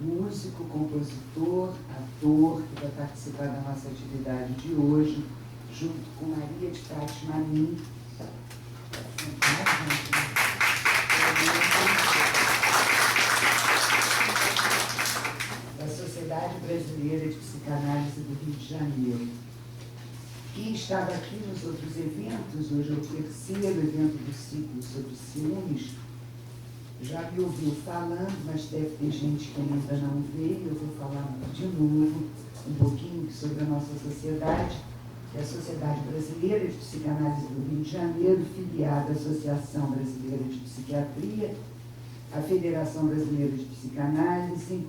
Músico, compositor, ator, que vai participar da nossa atividade de hoje, junto com Maria de Fátima Amin. Brasileira de Psicanálise do Rio de Janeiro. Quem estava aqui nos outros eventos, hoje é o terceiro evento do ciclo sobre ciúmes, já me ouviu falando, mas deve ter gente que ainda não veio. Eu vou falar de novo um pouquinho sobre a nossa sociedade, que é a Sociedade Brasileira de Psicanálise do Rio de Janeiro, filiada à Associação Brasileira de Psiquiatria, a Federação Brasileira de Psicanálise,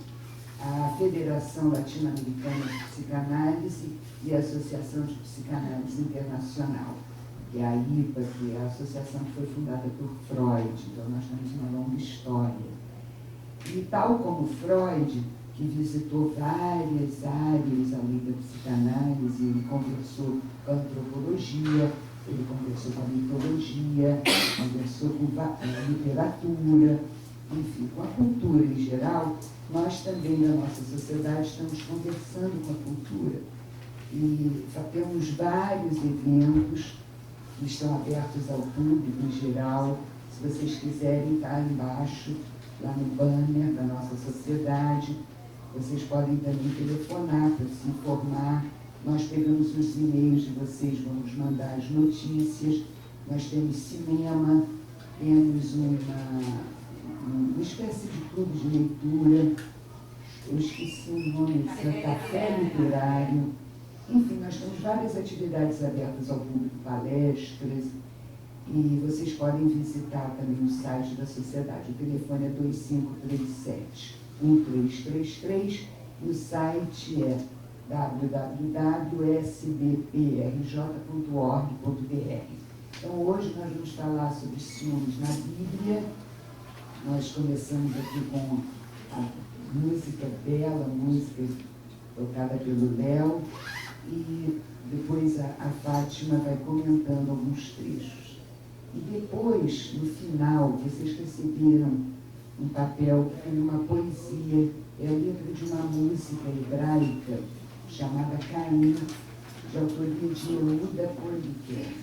a Federação Latino-Americana de Psicanálise e a Associação de Psicanálise Internacional, que é a IPA, que é a associação que foi fundada por Freud. Então nós temos uma longa história. E tal como Freud, que visitou várias áreas além da psicanálise, ele conversou com a antropologia, ele conversou com a mitologia, conversou com a literatura, enfim, com a cultura em geral. Nós também, da nossa sociedade, estamos conversando com a cultura. E temos vários eventos que estão abertos ao público em geral. Se vocês quiserem, está aí embaixo, lá no banner da nossa sociedade. Vocês podem também telefonar para se informar. Nós pegamos os e-mails de vocês, vamos mandar as notícias. Nós temos cinema, temos uma espécie de clube de leitura. Eu esqueci o nome, café literário. Enfim, nós temos várias atividades abertas ao público, palestras, e vocês podem visitar também o site da sociedade. O telefone é 2537-1333 e o site é www.sbprj.org.br. Então, hoje nós vamos falar sobre ciúmes na Bíblia. Nós começamos aqui com a música bela, música tocada pelo Léo, e depois a Fátima vai comentando alguns trechos. E depois, no final, vocês receberam um papel que tem uma poesia, é a letra de uma música hebraica chamada Caim, de autoria de Yehuda Poliquer,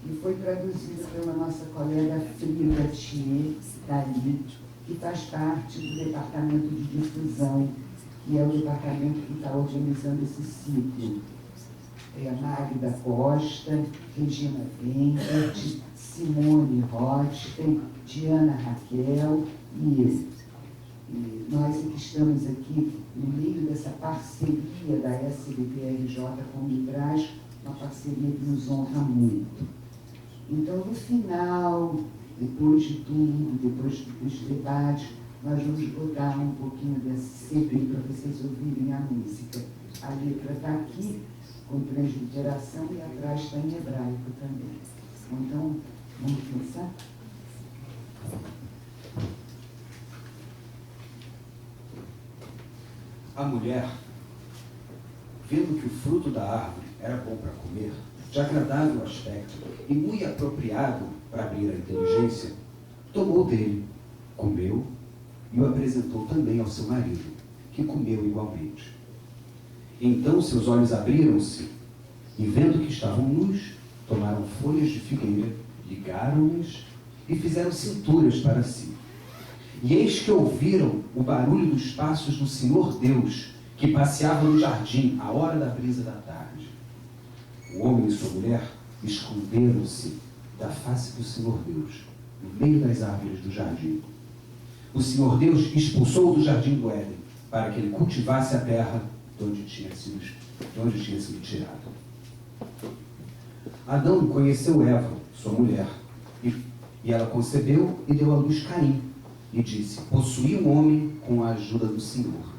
e foi traduzida pela nossa colega Frida Thier, dali, que faz parte do departamento de difusão, que é o departamento que está organizando esse ciclo. É a Magda Costa, Regina Wenkert, Simone Rosten, Diana Raquel e eu. E nós que estamos aqui no meio dessa parceria da SBPRJ com o Midrash, uma parceria que nos honra muito. Então, no final, depois de tudo, depois dos debates, nós vamos botar um pouquinho desse CD para vocês ouvirem a música. A letra está aqui, com transliteração, e atrás está em hebraico também. Então, vamos começar? A mulher, vendo que o fruto da árvore era bom para comer, de agradável aspecto e muito apropriado para abrir a inteligência, tomou dele, comeu e o apresentou também ao seu marido, que comeu igualmente. Então seus olhos abriram-se e, vendo que estavam nus, tomaram folhas de figueira, ligaram-nas e fizeram cinturas para si. E eis que ouviram o barulho dos passos do Senhor Deus, que passeava no jardim à hora da brisa da tarde. O homem e sua mulher esconderam-se da face do Senhor Deus, no meio das árvores do jardim. O Senhor Deus expulsou do jardim do Éden, para que ele cultivasse a terra de onde tinha sido tirado. Adão conheceu Eva, sua mulher, e ela concebeu e deu à luz Caim, e disse: possuí um homem com a ajuda do Senhor.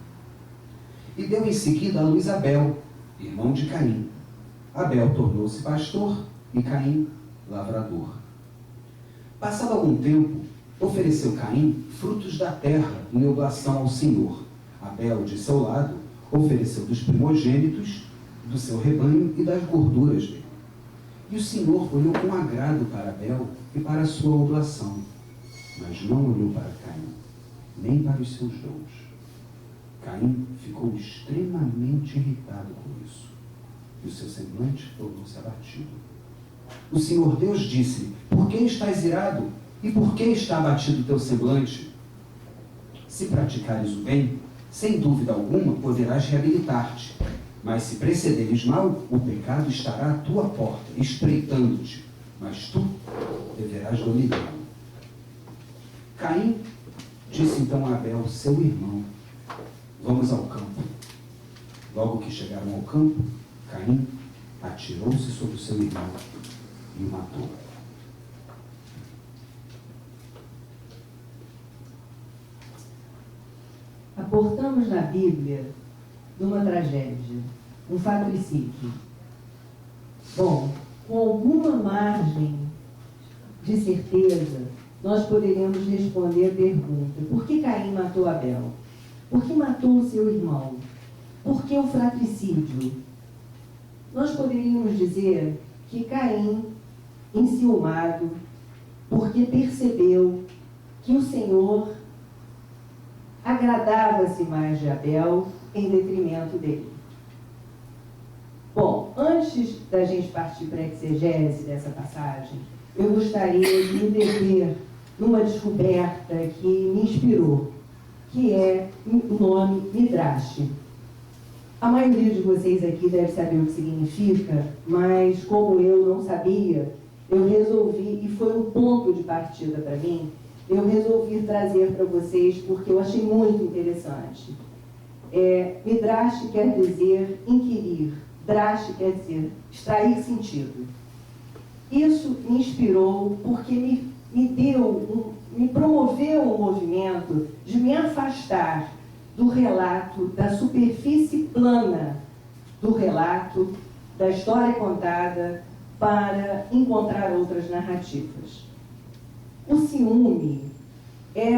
E deu em seguida à luz Abel, irmão de Caim. Abel tornou-se pastor e Caim lavrador. Passado algum tempo, ofereceu Caim frutos da terra em oblação ao Senhor. Abel, de seu lado, ofereceu dos primogênitos do seu rebanho e das gorduras dele. E o Senhor olhou com agrado para Abel e para a sua oblação, mas não olhou para Caim, nem para os seus dons. Caim ficou extremamente irritado com isso, e o seu semblante tornou-se abatido. O Senhor Deus disse: por que estás irado? E por que está abatido o teu semblante? Se praticares o bem, Sem dúvida alguma, poderás reabilitar-te, mas se precederes mal, o pecado estará à tua porta, espreitando-te, mas tu deverás dominá-lo. Caim disse então a Abel, seu irmão, vamos ao campo. Logo que chegaram ao campo, Caim atirou-se sobre o seu irmão e o matou. Aportamos na Bíblia de uma tragédia, um fratricídio. Bom, com alguma margem de certeza, nós poderíamos responder a pergunta: por que Caim matou Abel? Por que matou o seu irmão? Por que o fratricídio? Nós poderíamos dizer que Caim, enciumado, porque percebeu que o Senhor agradava-se mais de Abel em detrimento dele. Bom, antes da gente partir para a exegese dessa passagem, eu gostaria de me deter numa descoberta que me inspirou, que é o nome Midrash. A maioria de vocês aqui deve saber o que significa, mas como eu não sabia, eu resolvi, e foi um ponto de partida para mim, eu resolvi trazer para vocês porque eu achei muito interessante. Midrash quer dizer inquirir, drash quer dizer extrair sentido. Isso me inspirou porque me promoveu um movimento de me afastar do relato da superfície plana do relato da história contada para encontrar outras narrativas. O ciúme é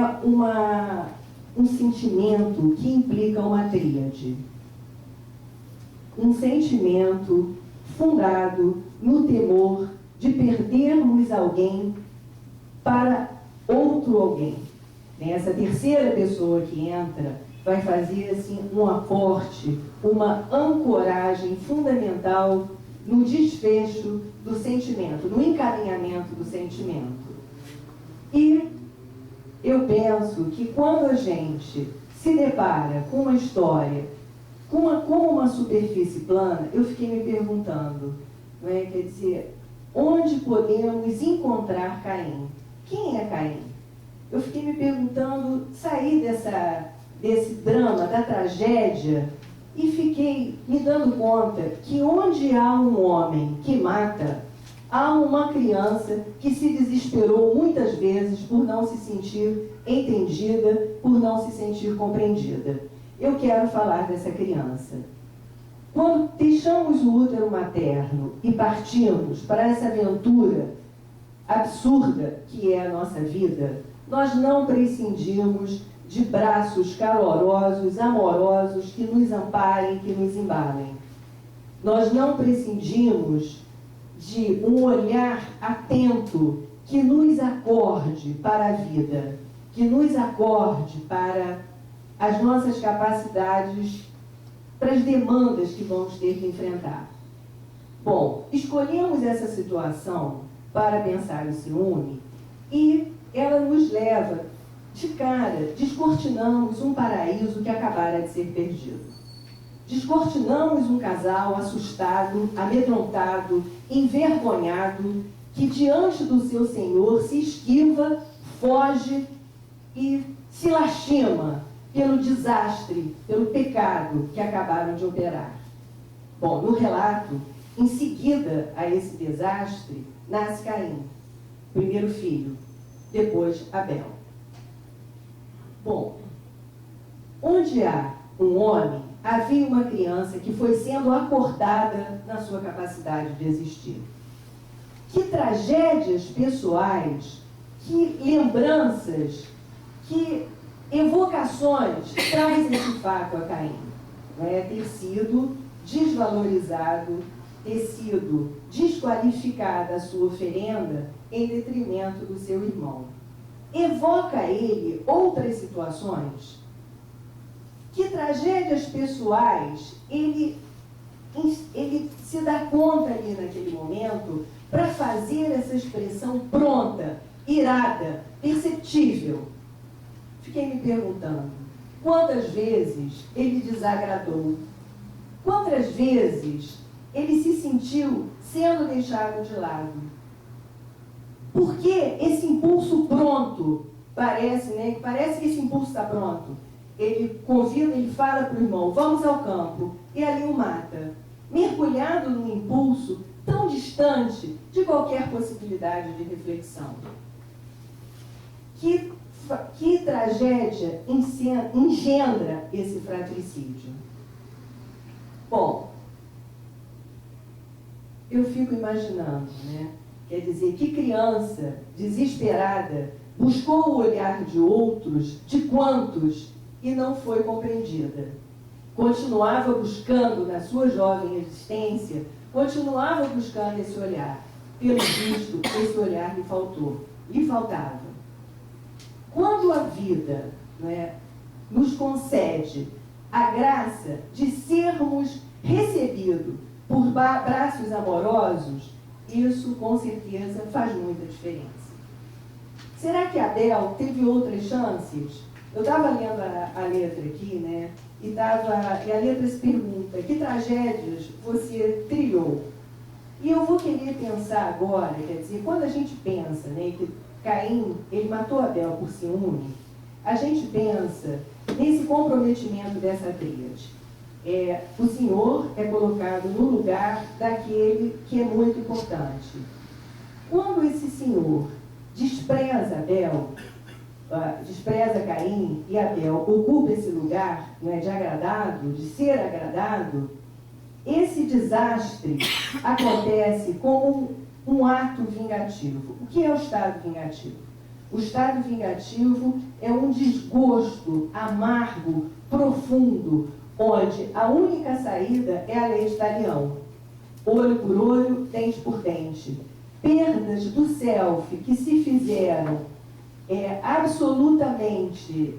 um sentimento que implica uma tríade. Um sentimento fundado no temor de perdermos alguém para outro alguém. Essa terceira pessoa que entra vai fazer assim, um aporte, uma ancoragem fundamental no desfecho do sentimento, no encaminhamento do sentimento. E eu penso que quando a gente se depara com uma história como uma superfície plana, eu fiquei me perguntando, não é? Quer dizer, onde podemos encontrar Caim? Quem é Caim? Eu fiquei me perguntando, saí desse drama, da tragédia, e fiquei me dando conta que onde há um homem que mata, há uma criança que se desesperou muitas vezes por não se sentir entendida, por não se sentir compreendida. Eu quero falar dessa criança. Quando deixamos o útero materno e partimos para essa aventura absurda que é a nossa vida, nós não prescindimos de braços calorosos, amorosos, que nos amparem, que nos embalem. Nós não prescindimos de um olhar atento que nos acorde para a vida, que nos acorde para as nossas capacidades, para as demandas que vamos ter que enfrentar. Bom, escolhemos essa situação para pensar o ciúme e ela nos leva de cara, descortinamos um paraíso que acabara de ser perdido. Descortinamos um casal assustado, amedrontado, envergonhado, que diante do seu Senhor se esquiva, foge e se lastima pelo desastre, pelo pecado que acabaram de operar. Bom, no relato, em seguida a esse desastre, nasce Caim, primeiro filho, depois Abel. Bom, onde há um homem, havia uma criança que foi sendo acordada na sua capacidade de existir. Que tragédias pessoais, que lembranças, que evocações traz esse fato a Caim? Ter sido desvalorizado, ter sido desqualificada a sua oferenda em detrimento do seu irmão. Evoca ele outras situações? Que tragédias pessoais ele se dá conta ali naquele momento para fazer essa expressão pronta, irada, perceptível? Fiquei me perguntando, quantas vezes ele desagradou, quantas vezes ele se sentiu sendo deixado de lado. Porque esse impulso pronto, parece que esse impulso está pronto. Ele convida, ele fala para o irmão, vamos ao campo, e ali o mata, mergulhado num impulso tão distante de qualquer possibilidade de reflexão. Que tragédia engendra esse fratricídio? Bom, eu fico imaginando, né? Quer dizer, que criança desesperada buscou o olhar de outros, de quantos, e não foi compreendida. Continuava buscando, na sua jovem existência, continuava buscando esse olhar. Pelo visto, esse olhar lhe faltava. Quando a vida, né, nos concede a graça de sermos recebidos por braços amorosos, isso com certeza faz muita diferença. Será que Abel teve outras chances? Eu estava lendo a letra aqui, né? E a letra se pergunta, que tragédias você trilhou? E eu vou querer pensar agora, quer dizer, quando a gente pensa, né, que Caim, ele matou Abel por ciúme, a gente pensa nesse comprometimento dessa tríade. O Senhor é colocado no lugar daquele que é muito importante. Quando esse Senhor despreza Caim e Abel ocupa esse lugar, não é, de agradado, de ser agradado, esse desastre acontece como um ato vingativo. O que é o estado vingativo? O estado vingativo é um desgosto amargo, profundo, onde a única saída é a lei de Talião. Olho por olho, dente por dente. Perdas do self que se fizeram absolutamente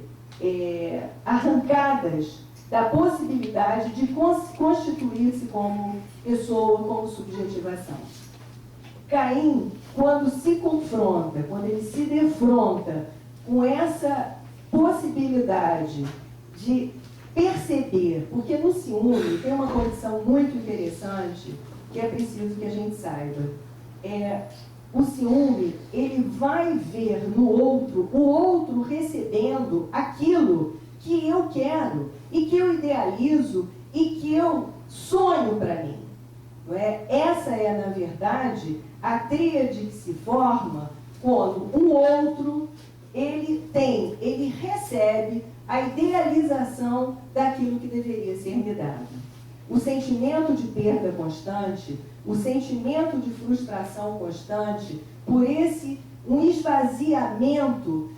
arrancadas da possibilidade de constituir-se como pessoa, como subjetivação. Caim, quando se confronta, quando ele se defronta com essa possibilidade de perceber, porque no ciúme tem uma condição muito interessante que é preciso que a gente saiba. O ciúme, ele vai ver no outro, o outro recebendo aquilo que eu quero e que eu idealizo e que eu sonho para mim. Não é? Essa é, na verdade, a tríade que se forma quando um outro, ele recebe a idealização daquilo que deveria ser me dado. O sentimento de perda constante, o sentimento de frustração constante, por um esvaziamento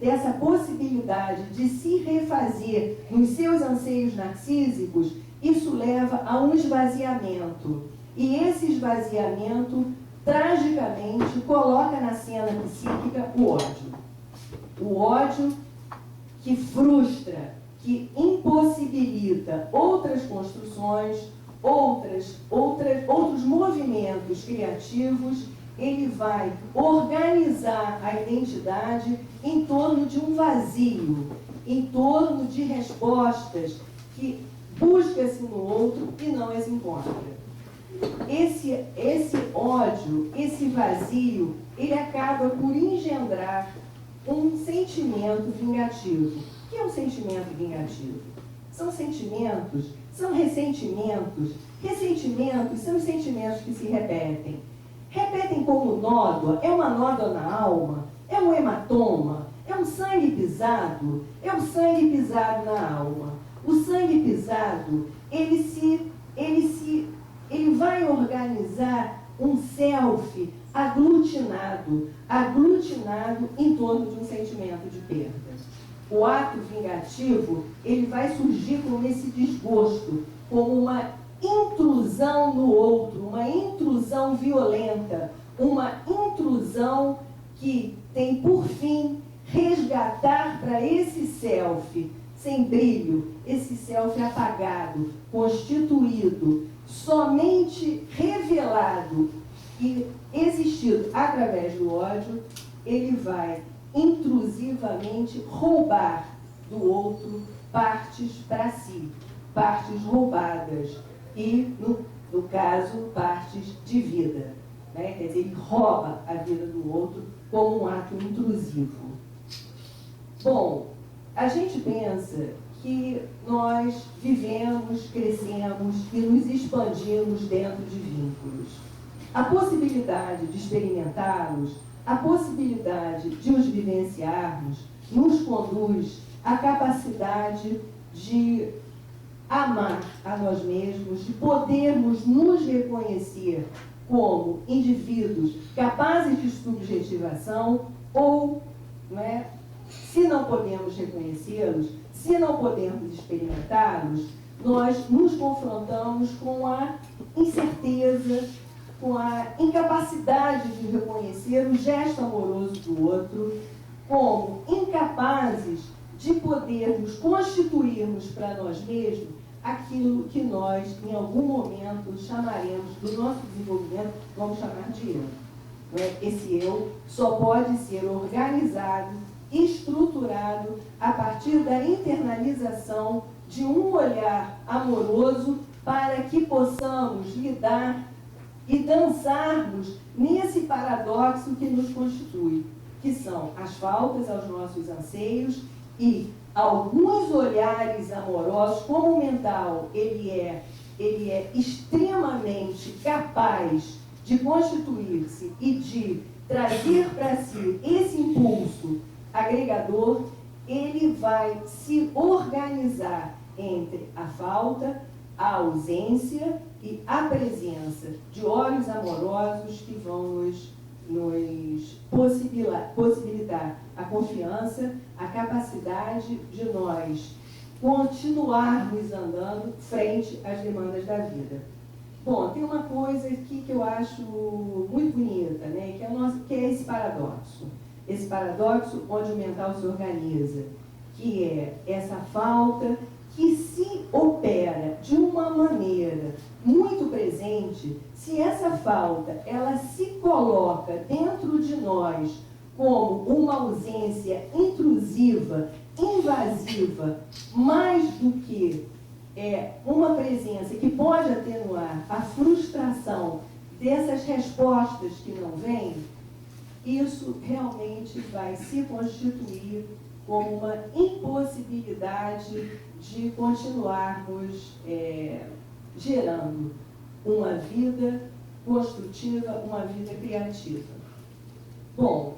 dessa possibilidade de se refazer nos seus anseios narcísicos, isso leva a um esvaziamento. E esse esvaziamento, tragicamente, coloca na cena psíquica o ódio. O ódio que frustra, que impossibilita outras construções, outros movimentos criativos. Ele vai organizar a identidade em torno de um vazio, em torno de respostas que busca-se no outro e não as encontra. Esse ódio, esse vazio, ele acaba por engendrar um sentimento vingativo. O que é um sentimento vingativo? São sentimentos, são ressentimentos. Ressentimentos são os sentimentos que se repetem. Repetem como nódoa, é uma nódoa na alma, é um hematoma, é um sangue pisado, é um sangue pisado na alma. O sangue pisado, ele vai organizar um self aglutinado em torno de um sentimento de perda. O ato vingativo, ele vai surgir como esse desgosto, como uma intrusão no outro, uma intrusão violenta, uma intrusão que tem por fim resgatar para esse self sem brilho, esse self apagado, constituído, somente revelado e existido através do ódio, ele vai intrusivamente roubar do outro partes para si, partes roubadas e, no caso, partes de vida. Né? Quer dizer, ele rouba a vida do outro como um ato intrusivo. Bom, a gente pensa que nós vivemos, crescemos e nos expandimos dentro de vínculos. A possibilidade de experimentá-los, a possibilidade de os vivenciarmos, nos conduz à capacidade de amar a nós mesmos, de podermos nos reconhecer como indivíduos capazes de subjetivação ou, né, se não podemos reconhecê-los, se não podemos experimentá-los, nós nos confrontamos com a incerteza, com a incapacidade de reconhecer o gesto amoroso do outro, como incapazes de podermos constituirmos para nós mesmos aquilo que nós, em algum momento, chamaremos do nosso desenvolvimento, vamos chamar de eu. Esse eu só pode ser organizado, estruturado a partir da internalização de um olhar amoroso para que possamos lidar e dançarmos nesse paradoxo que nos constitui, que são as faltas aos nossos anseios e alguns olhares amorosos, como o mental ele é extremamente capaz de constituir-se e de trazer para si esse impulso agregador, ele vai se organizar entre a falta, a ausência e a presença de olhos amorosos que vão nos possibilitar a confiança, a capacidade de nós continuarmos andando frente às demandas da vida. Bom, tem uma coisa aqui que eu acho muito bonita, né? que é esse paradoxo. Esse paradoxo onde o mental se organiza, que é essa falta que se opera de uma maneira muito presente, se essa falta ela se coloca dentro de nós como uma ausência intrusiva, invasiva, mais do que uma presença que pode atenuar a frustração dessas respostas que não vêm, isso realmente vai se constituir como uma impossibilidade de continuarmos gerando uma vida construtiva, uma vida criativa. Bom,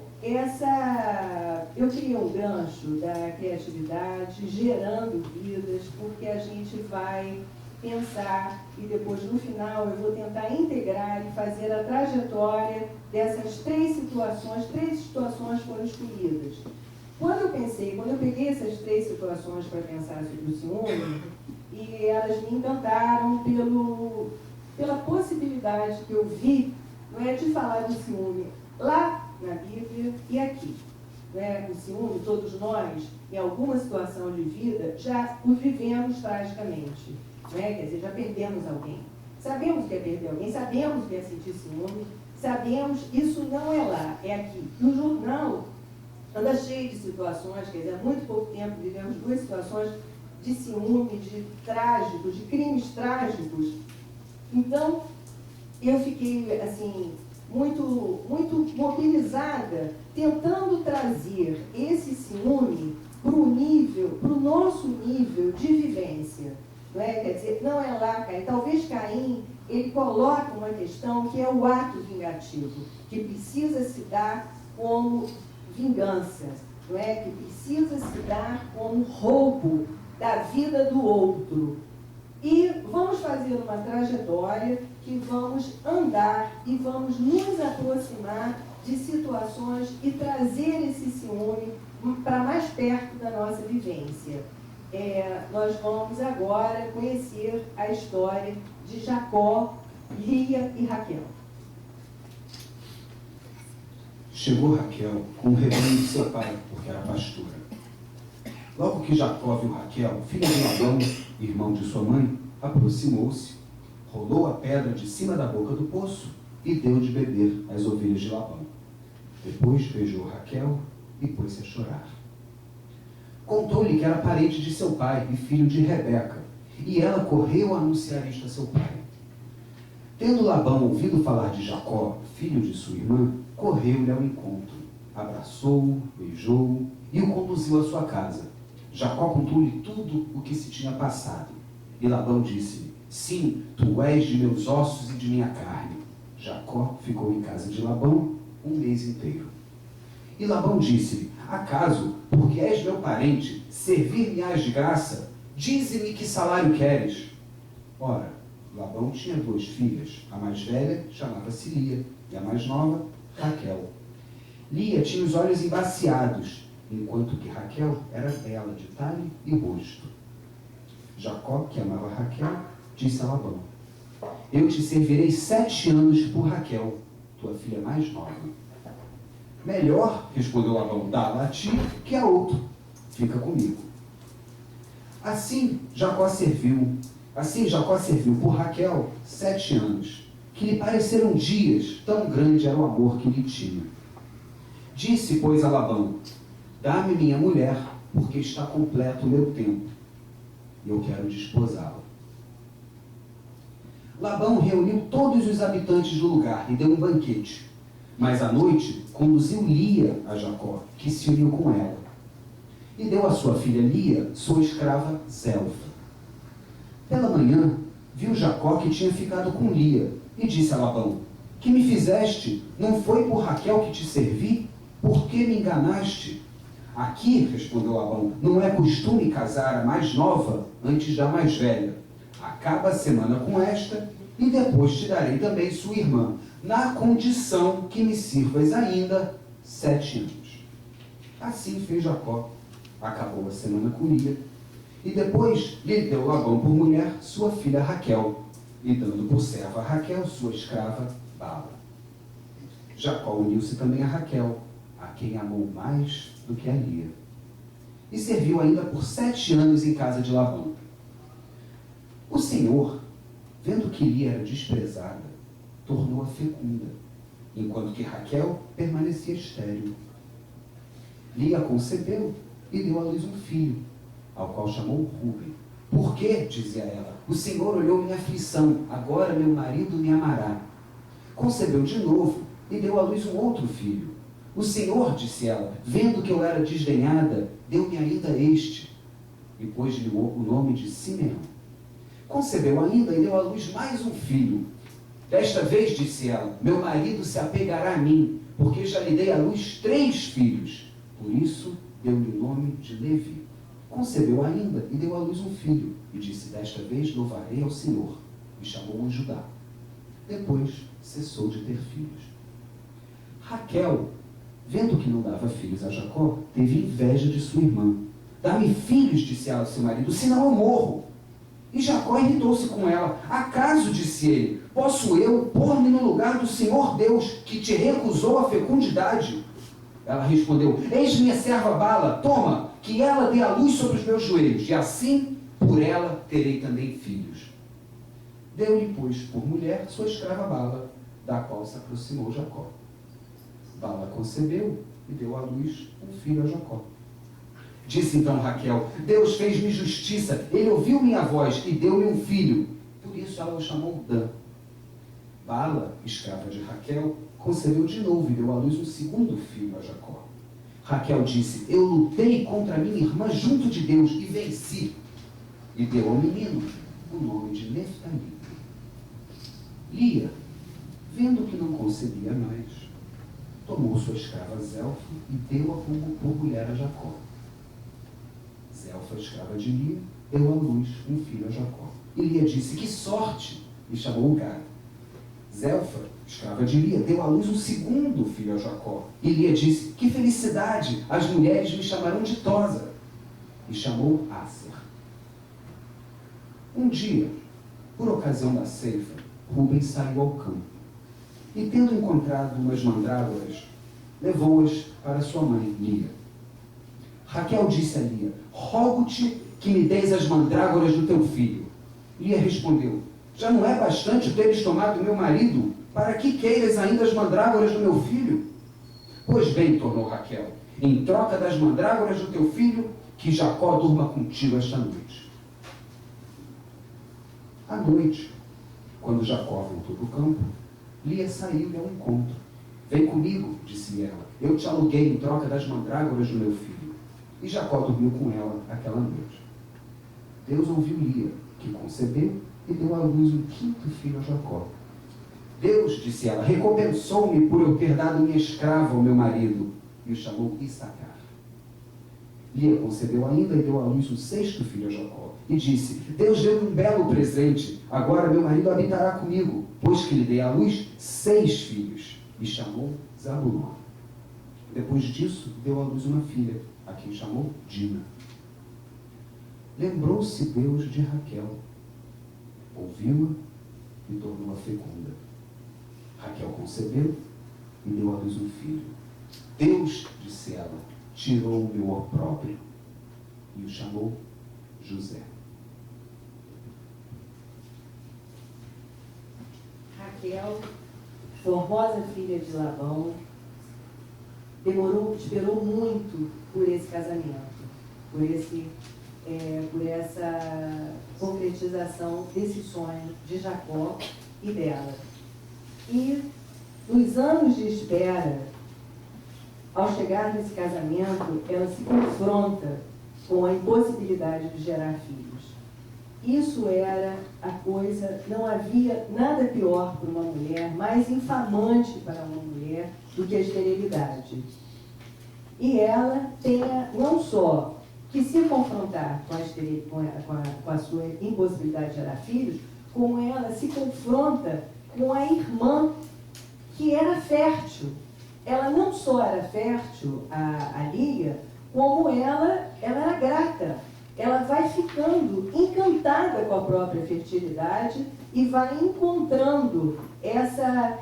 eu criei um gancho da criatividade, gerando vidas, porque a gente vai pensar e depois no final eu vou tentar integrar e fazer a trajetória dessas três situações foram escolhidas. Quando eu peguei essas três situações para pensar sobre o ciúme, e elas me encantaram pela possibilidade que eu vi, não é, de falar do ciúme lá na Bíblia e aqui. Né? O ciúme, todos nós, em alguma situação de vida, já o vivemos tragicamente. Né? Quer dizer, já perdemos alguém. Sabemos o que é perder alguém, sabemos o que é sentir ciúme, sabemos, isso não é lá, é aqui. No jornal, anda cheio de situações, quer dizer, há muito pouco tempo vivemos duas situações de ciúme, de trágicos, de crimes trágicos. Então, eu fiquei, assim, muito mobilizada, tentando trazer esse ciúme para o nosso nível de vivência. Não é? Quer dizer, não é lá, Caim. Talvez Caim, ele coloca uma questão que é o ato vingativo, que precisa se dar como vingança, não é? Que precisa se dar como roubo da vida do outro. E vamos fazer uma trajetória que vamos andar e vamos nos aproximar de situações e trazer esse ciúme para mais perto da nossa vivência. Nós vamos agora conhecer a história de Jacó, Lia e Raquel. Chegou Raquel com o rebanho de seu pai, porque era pastora. Logo que Jacó viu Raquel, filha de Labão, irmão de sua mãe, aproximou-se, rolou a pedra de cima da boca do poço e deu de beber às ovelhas de Labão. Depois beijou Raquel e pôs-se a chorar. Contou-lhe que era parente de seu pai e filho de Rebeca, e ela correu a anunciar isto a seu pai. Tendo Labão ouvido falar de Jacó, filho de sua irmã, correu-lhe ao encontro, abraçou-o, beijou-o e o conduziu à sua casa. Jacó contou-lhe tudo o que se tinha passado. E Labão disse-lhe: sim, tu és de meus ossos e de minha carne. Jacó ficou em casa de Labão 1 mês inteiro. E Labão disse-lhe: acaso, porque és meu parente, servir-me-ás de graça? Dize-me que salário queres. Ora, Labão tinha 2 filhas. A mais velha chamava-se Lia, e a mais nova, Raquel. Lia tinha os olhos embaciados, enquanto que Raquel era bela de talhe e rosto. Jacó, que amava Raquel, disse a Labão: eu te servirei 7 anos por Raquel, tua filha mais nova. Melhor, respondeu Labão, dá-la a ti que a outro. Fica comigo. Assim Jacó serviu por Raquel 7 anos, que lhe pareceram dias, tão grande era o amor que lhe tinha. Disse, pois, a Labão: dá-me minha mulher, porque está completo o meu tempo, e eu quero desposá-la. Labão reuniu todos os habitantes do lugar e deu um banquete. Mas à noite conduziu Lia a Jacó, que se uniu com ela. E deu à sua filha Lia sua escrava Zelfa. Pela manhã, viu Jacó que tinha ficado com Lia, e disse a Labão: que me fizeste? Não foi por Raquel que te servi? Por que me enganaste? Aqui, respondeu Labão, não é costume casar a mais nova antes da mais velha. Acaba a semana com esta, e depois te darei também sua irmã, na condição que me sirvas ainda 7 anos. Assim fez Jacó. Acabou a semana com Lia, e depois lhe deu Labão por mulher sua filha Raquel, e dando por serva a Raquel sua escrava Bala. Jacó uniu-se também a Raquel, a quem amou mais do que a Lia, e serviu ainda por 7 anos em casa de Labão. O Senhor, vendo que Lia era desprezada, tornou-a fecunda, enquanto que Raquel permanecia estéril. Lia concebeu e deu à luz um filho, ao qual chamou Rúben. Por quê? Dizia ela. O Senhor olhou minha aflição, agora meu marido me amará. Concebeu de novo e deu à luz um outro filho. O Senhor, disse ela, vendo que eu era desdenhada, deu-me ainda este, e pôs-lhe o nome de Simeão. Concebeu ainda e deu à luz mais um filho. Desta vez, disse ela, meu marido se apegará a mim, porque já lhe dei à luz 3 filhos. Por isso, deu-lhe o nome de Levi. Concebeu ainda e deu à luz um filho, e disse, desta vez louvarei ao Senhor, e chamou-o Judá. Depois, cessou de ter filhos. Raquel, vendo que não dava filhos a Jacó, teve inveja de sua irmã. Dá-me filhos, disse ela ao seu marido, senão eu morro. E Jacó irritou-se com ela. Acaso, disse ele, posso eu pôr-me no lugar do Senhor Deus, que te recusou a fecundidade? Ela respondeu, eis minha serva Bala, toma, que ela dê a luz sobre os meus joelhos, e assim por ela terei também filhos. Deu-lhe, pois, por mulher sua escrava Bala, da qual se aproximou Jacó. Bala concebeu e deu à luz um filho a Jacó. Disse então Raquel, Deus fez-me justiça, ele ouviu minha voz e deu-me um filho. Por isso ela o chamou Dan. Bala, escrava de Raquel, concebeu de novo e deu à luz um segundo filho a Jacó. Raquel disse, eu lutei contra minha irmã junto de Deus e venci. E deu ao menino o nome de Neftali. Lia, vendo que não concebia mais, tomou sua escrava Zelfa e deu-a por mulher a Jacó. Zelfa, escrava de Lia, deu à luz um filho a Jacó. E Lia disse, que sorte! E chamou Gad. Zelfa, escrava de Lia, deu à luz um segundo filho a Jacó. E Lia disse, que felicidade! As mulheres me chamarão ditosa. E chamou Aser. Um dia, por ocasião da ceifa, Rúben saiu ao campo. E tendo encontrado umas mandrágoras, levou-as para sua mãe, Lia. Raquel disse a Lia, rogo-te que me deis as mandrágoras do teu filho. Lia respondeu, já não é bastante teres tomado meu marido, para que queiras ainda as mandrágoras do meu filho? Pois bem, tornou Raquel, em troca das mandrágoras do teu filho, que Jacó durma contigo esta noite. À noite, quando Jacó voltou do campo, Lia saiu-lhe ao encontro. Vem comigo, disse ela, eu te aluguei em troca das mandrágoras do meu filho. E Jacó dormiu com ela aquela noite. Deus ouviu Lia, que concebeu e deu à luz um quinto filho a Jacó. Deus, disse ela, recompensou-me por eu ter dado minha escrava ao meu marido, e o chamou Issacar. Lia concebeu ainda e deu à luz o sexto filho a Jacó. E disse, Deus deu-me um belo presente, agora meu marido habitará comigo, pois que lhe dei à luz 6 filhos. E chamou Zabulon. Depois disso, deu à luz uma filha, a quem chamou Dina. Lembrou-se Deus de Raquel, ouviu-a e tornou-a fecunda. Raquel concebeu e deu à luz um filho. Deus, disse ela, tirou o meu opróbrio e o chamou José. Raquel, formosa filha de Labão, esperou muito por esse casamento, por essa concretização desse sonho de Jacó e dela. E nos anos de espera, ao chegar nesse casamento, ela se confronta com a impossibilidade de gerar filhos. Isso era a coisa, não havia nada pior para uma mulher, mais infamante para uma mulher do que a esterilidade. E ela tem não só que se confrontar com a sua impossibilidade de gerar filhos, como ela se confronta com a irmã que era fértil. Ela não só era fértil, a Lia, como ela era grata. Ela vai ficando encantada com a própria fertilidade e vai encontrando essa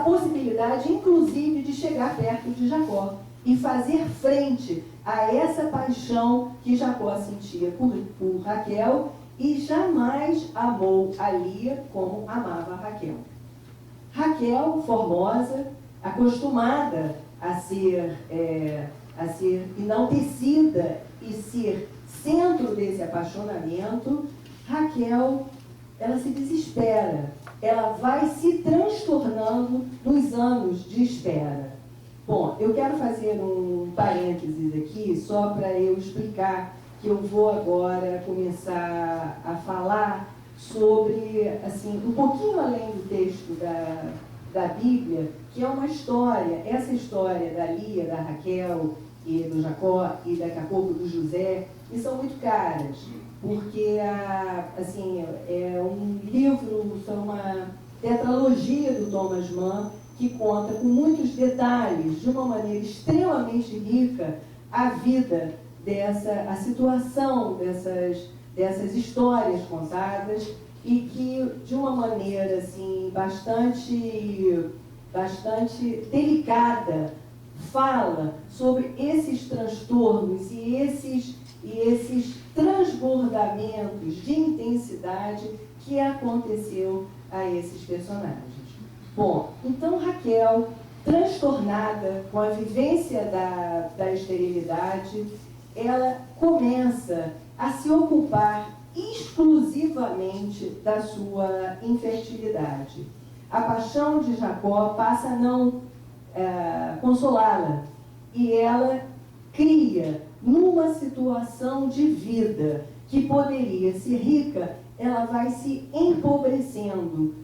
possibilidade, inclusive, de chegar perto de Jacó e fazer frente a essa paixão que Jacó sentia por Raquel e jamais amou a Lia como amava a Raquel. Raquel, formosa, acostumada a ser enaltecida e ser centro desse apaixonamento, Raquel, ela se desespera, ela vai se transtornando nos anos de espera. Bom, eu quero fazer um parênteses aqui, só para eu explicar que eu vou agora começar a falar sobre, assim, um pouquinho além do texto da Bíblia, que é uma história, essa história da Lia, da Raquel e do Jacó e daqui a pouco do José, que são muito caras, porque assim, é um livro, são uma tetralogia do Thomas Mann, que conta com muitos detalhes, de uma maneira extremamente rica, a vida a situação dessas histórias contadas e que, de uma maneira assim, bastante delicada, fala sobre esses transtornos e esses transbordamentos de intensidade que aconteceu a esses personagens. Bom, então Raquel, transtornada com a vivência da esterilidade, ela começa a se ocupar exclusivamente da sua infertilidade. A paixão de Jacó passa a não consolá-la e ela cria, numa situação de vida que poderia ser rica, ela vai se empobrecendo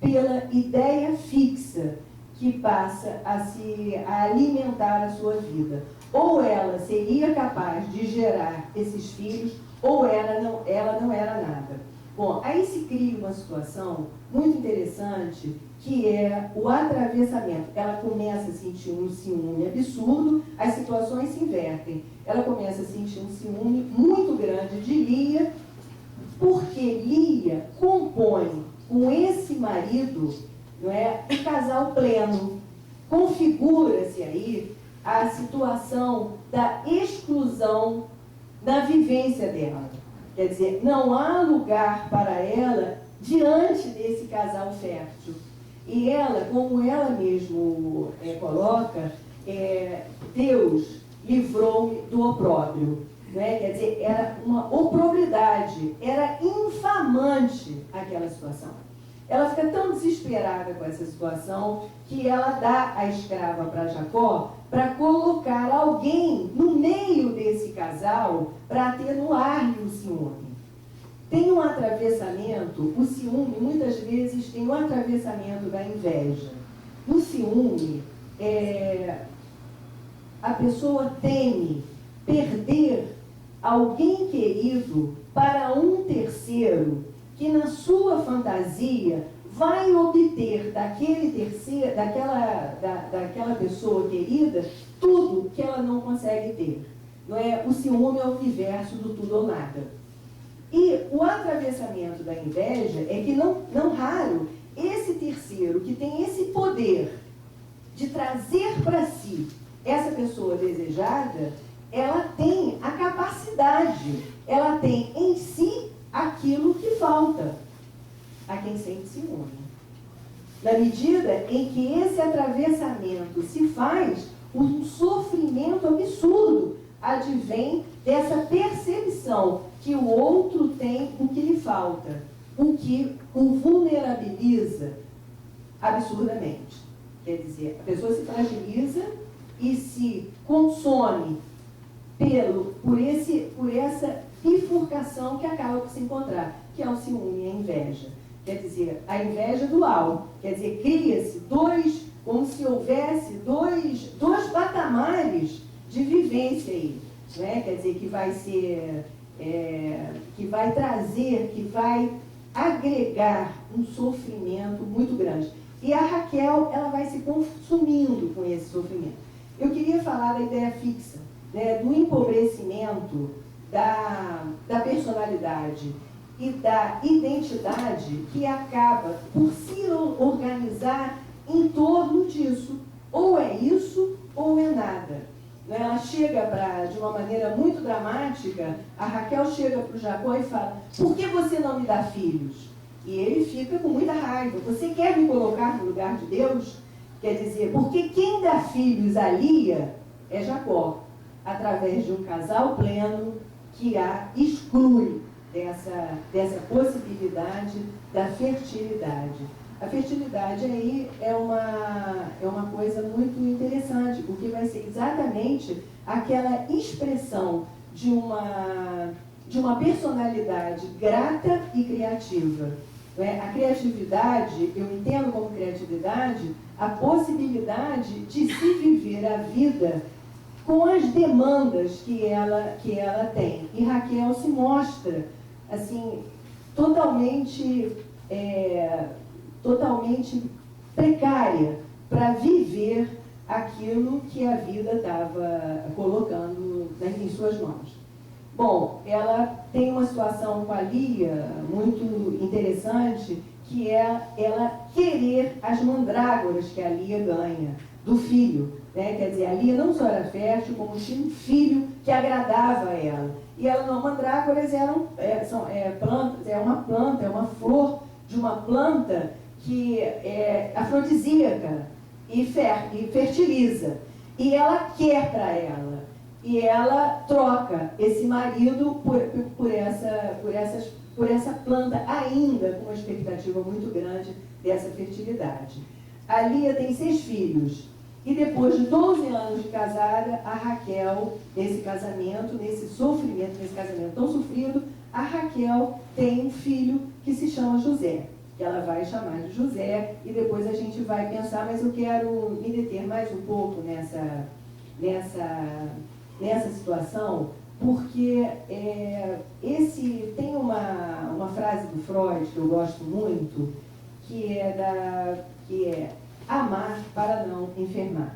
pela ideia fixa que passa a alimentar a sua vida. Ou ela seria capaz de gerar esses filhos, ou ela não era nada. Bom, aí se cria uma situação muito interessante, que é o atravessamento. Ela começa a sentir um ciúme absurdo, as situações se invertem. Ela começa a sentir um ciúme muito grande de Lia, porque Lia compõe com esse marido, não é, um casal pleno. Configura-se aí a situação da exclusão da vivência dela. Quer dizer, não há lugar para ela diante desse casal fértil. E ela, como ela mesmo coloca, Deus livrou-me do opróbrio. Né? Quer dizer, era uma oprobridade, era infamante aquela situação. Ela fica tão desesperada com essa situação que ela dá a escrava para Jacó para colocar alguém no meio desse casal para atenuar-lhe o ciúme. Tem um atravessamento, o ciúme muitas vezes tem um atravessamento da inveja. No ciúme, a pessoa teme perder alguém querido para um terceiro que na sua fantasia vai obter daquele terceiro, daquela pessoa querida, tudo que ela não consegue ter. Não é? O ciúme é o universo do tudo ou nada. E o atravessamento da inveja é que não raro, esse terceiro que tem esse poder de trazer para si essa pessoa desejada, ela tem a capacidade, ela tem em si aquilo que falta a quem sente ciúme. Na medida em que esse atravessamento se faz, um sofrimento absurdo advém dessa percepção que o outro tem o que lhe falta, o que o vulnerabiliza absurdamente. Quer dizer, a pessoa se fragiliza e se consome por essa bifurcação que acaba por se encontrar, que é o ciúme e a inveja. Quer dizer, a inveja dual, quer dizer, cria-se como se houvesse dois patamares de vivência aí, né? Quer dizer, que vai ser, que vai trazer, que vai agregar um sofrimento muito grande. E a Raquel, ela vai se consumindo com esse sofrimento. Eu queria falar da ideia fixa, né, do empobrecimento da personalidade e da identidade que acaba por se organizar em torno disso. Ou é isso, ou é nada. Ela chega de uma maneira muito dramática, a Raquel chega para o Jacó e fala: por que você não me dá filhos? E ele fica com muita raiva. Você quer me colocar no lugar de Deus? Quer dizer, porque quem dá filhos a Lia é Jacó, através de um casal pleno que a exclui dessa possibilidade da fertilidade. A fertilidade aí é uma coisa muito interessante, porque vai ser exatamente aquela expressão de uma personalidade grata e criativa. A criatividade, eu entendo como criatividade a possibilidade de se viver a vida com as demandas que ela tem. E Raquel se mostra assim, totalmente precária para viver aquilo que a vida estava colocando em suas mãos. Bom, ela tem uma situação com a Lia muito interessante, que é ela querer as mandrágoras que a Lia ganha do filho. Né? Quer dizer, a Lia não só era fértil, como tinha um filho que agradava a ela. E ela não, mandrágoras são plantas, é uma flor de uma planta que é afrodisíaca e fertiliza. E ela quer para ela. E ela troca esse marido por essa planta, ainda com uma expectativa muito grande dessa fertilidade. A Lia tem 6 filhos. E depois de 12 anos de casada, a Raquel, nesse casamento, nesse sofrimento, nesse casamento tão sofrido, a Raquel tem um filho que se chama José, que ela vai chamar de José, e depois a gente vai pensar, mas eu quero me deter mais um pouco nessa situação, porque tem uma frase do Freud que eu gosto muito, que é amar para não enfermar.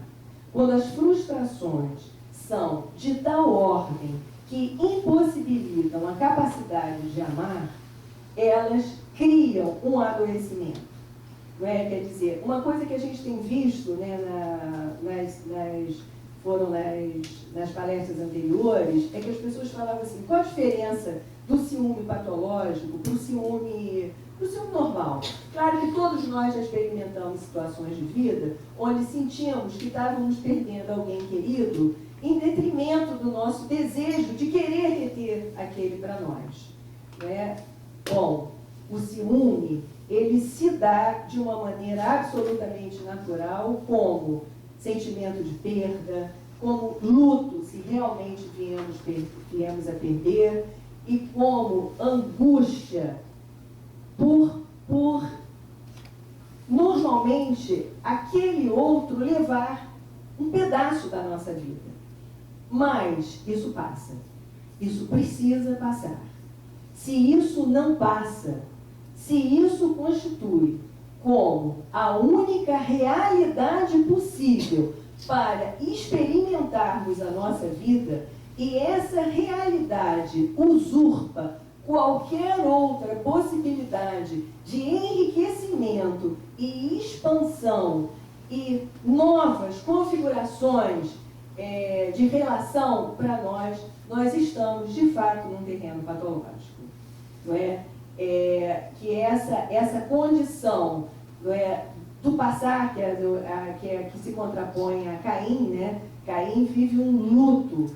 Quando as frustrações são de tal ordem que impossibilitam a capacidade de amar, elas criam um adoecimento. Não é? Quer dizer, uma coisa que a gente tem visto, né, nas foram nas palestras anteriores, é que as pessoas falavam assim, qual a diferença do ciúme patológico para o ciúme normal? Claro que todos nós já experimentamos situações de vida onde sentimos que estávamos perdendo alguém querido em detrimento do nosso desejo de querer reter aquele para nós. Não é? Bom, o ciúme, ele se dá de uma maneira absolutamente natural, como sentimento de perda, como luto, se realmente viemos a perder, e como angústia por normalmente aquele outro levar um pedaço da nossa vida. Mas isso passa. Isso precisa passar. Se isso não passa, se isso constitui como a única realidade possível para experimentarmos a nossa vida, e essa realidade usurpa qualquer outra possibilidade de enriquecimento e expansão e novas configurações de relação para nós estamos de fato num terreno patológico, não é? Que essa condição, não é, do passar, que se contrapõe a Caim, né? Caim vive um luto.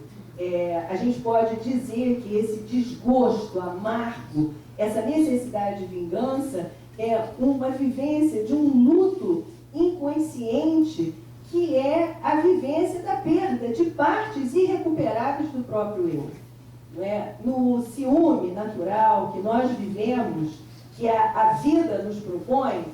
A gente pode dizer que esse desgosto amargo, essa necessidade de vingança, é uma vivência de um luto inconsciente, que é a vivência da perda de partes irrecuperáveis do próprio eu. Não é? No ciúme natural que nós vivemos, que a vida nos propõe,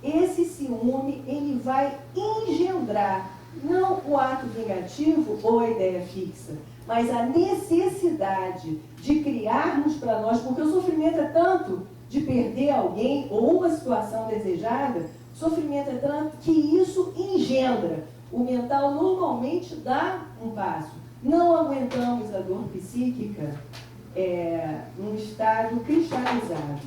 esse ciúme ele vai engendrar não o ato vingativo ou a ideia fixa, mas a necessidade de criarmos para nós, porque o sofrimento é tanto de perder alguém ou uma situação desejada, o sofrimento é tanto que isso engendra. O mental normalmente dá um passo. Não aguentamos a dor psíquica num estado cristalizado.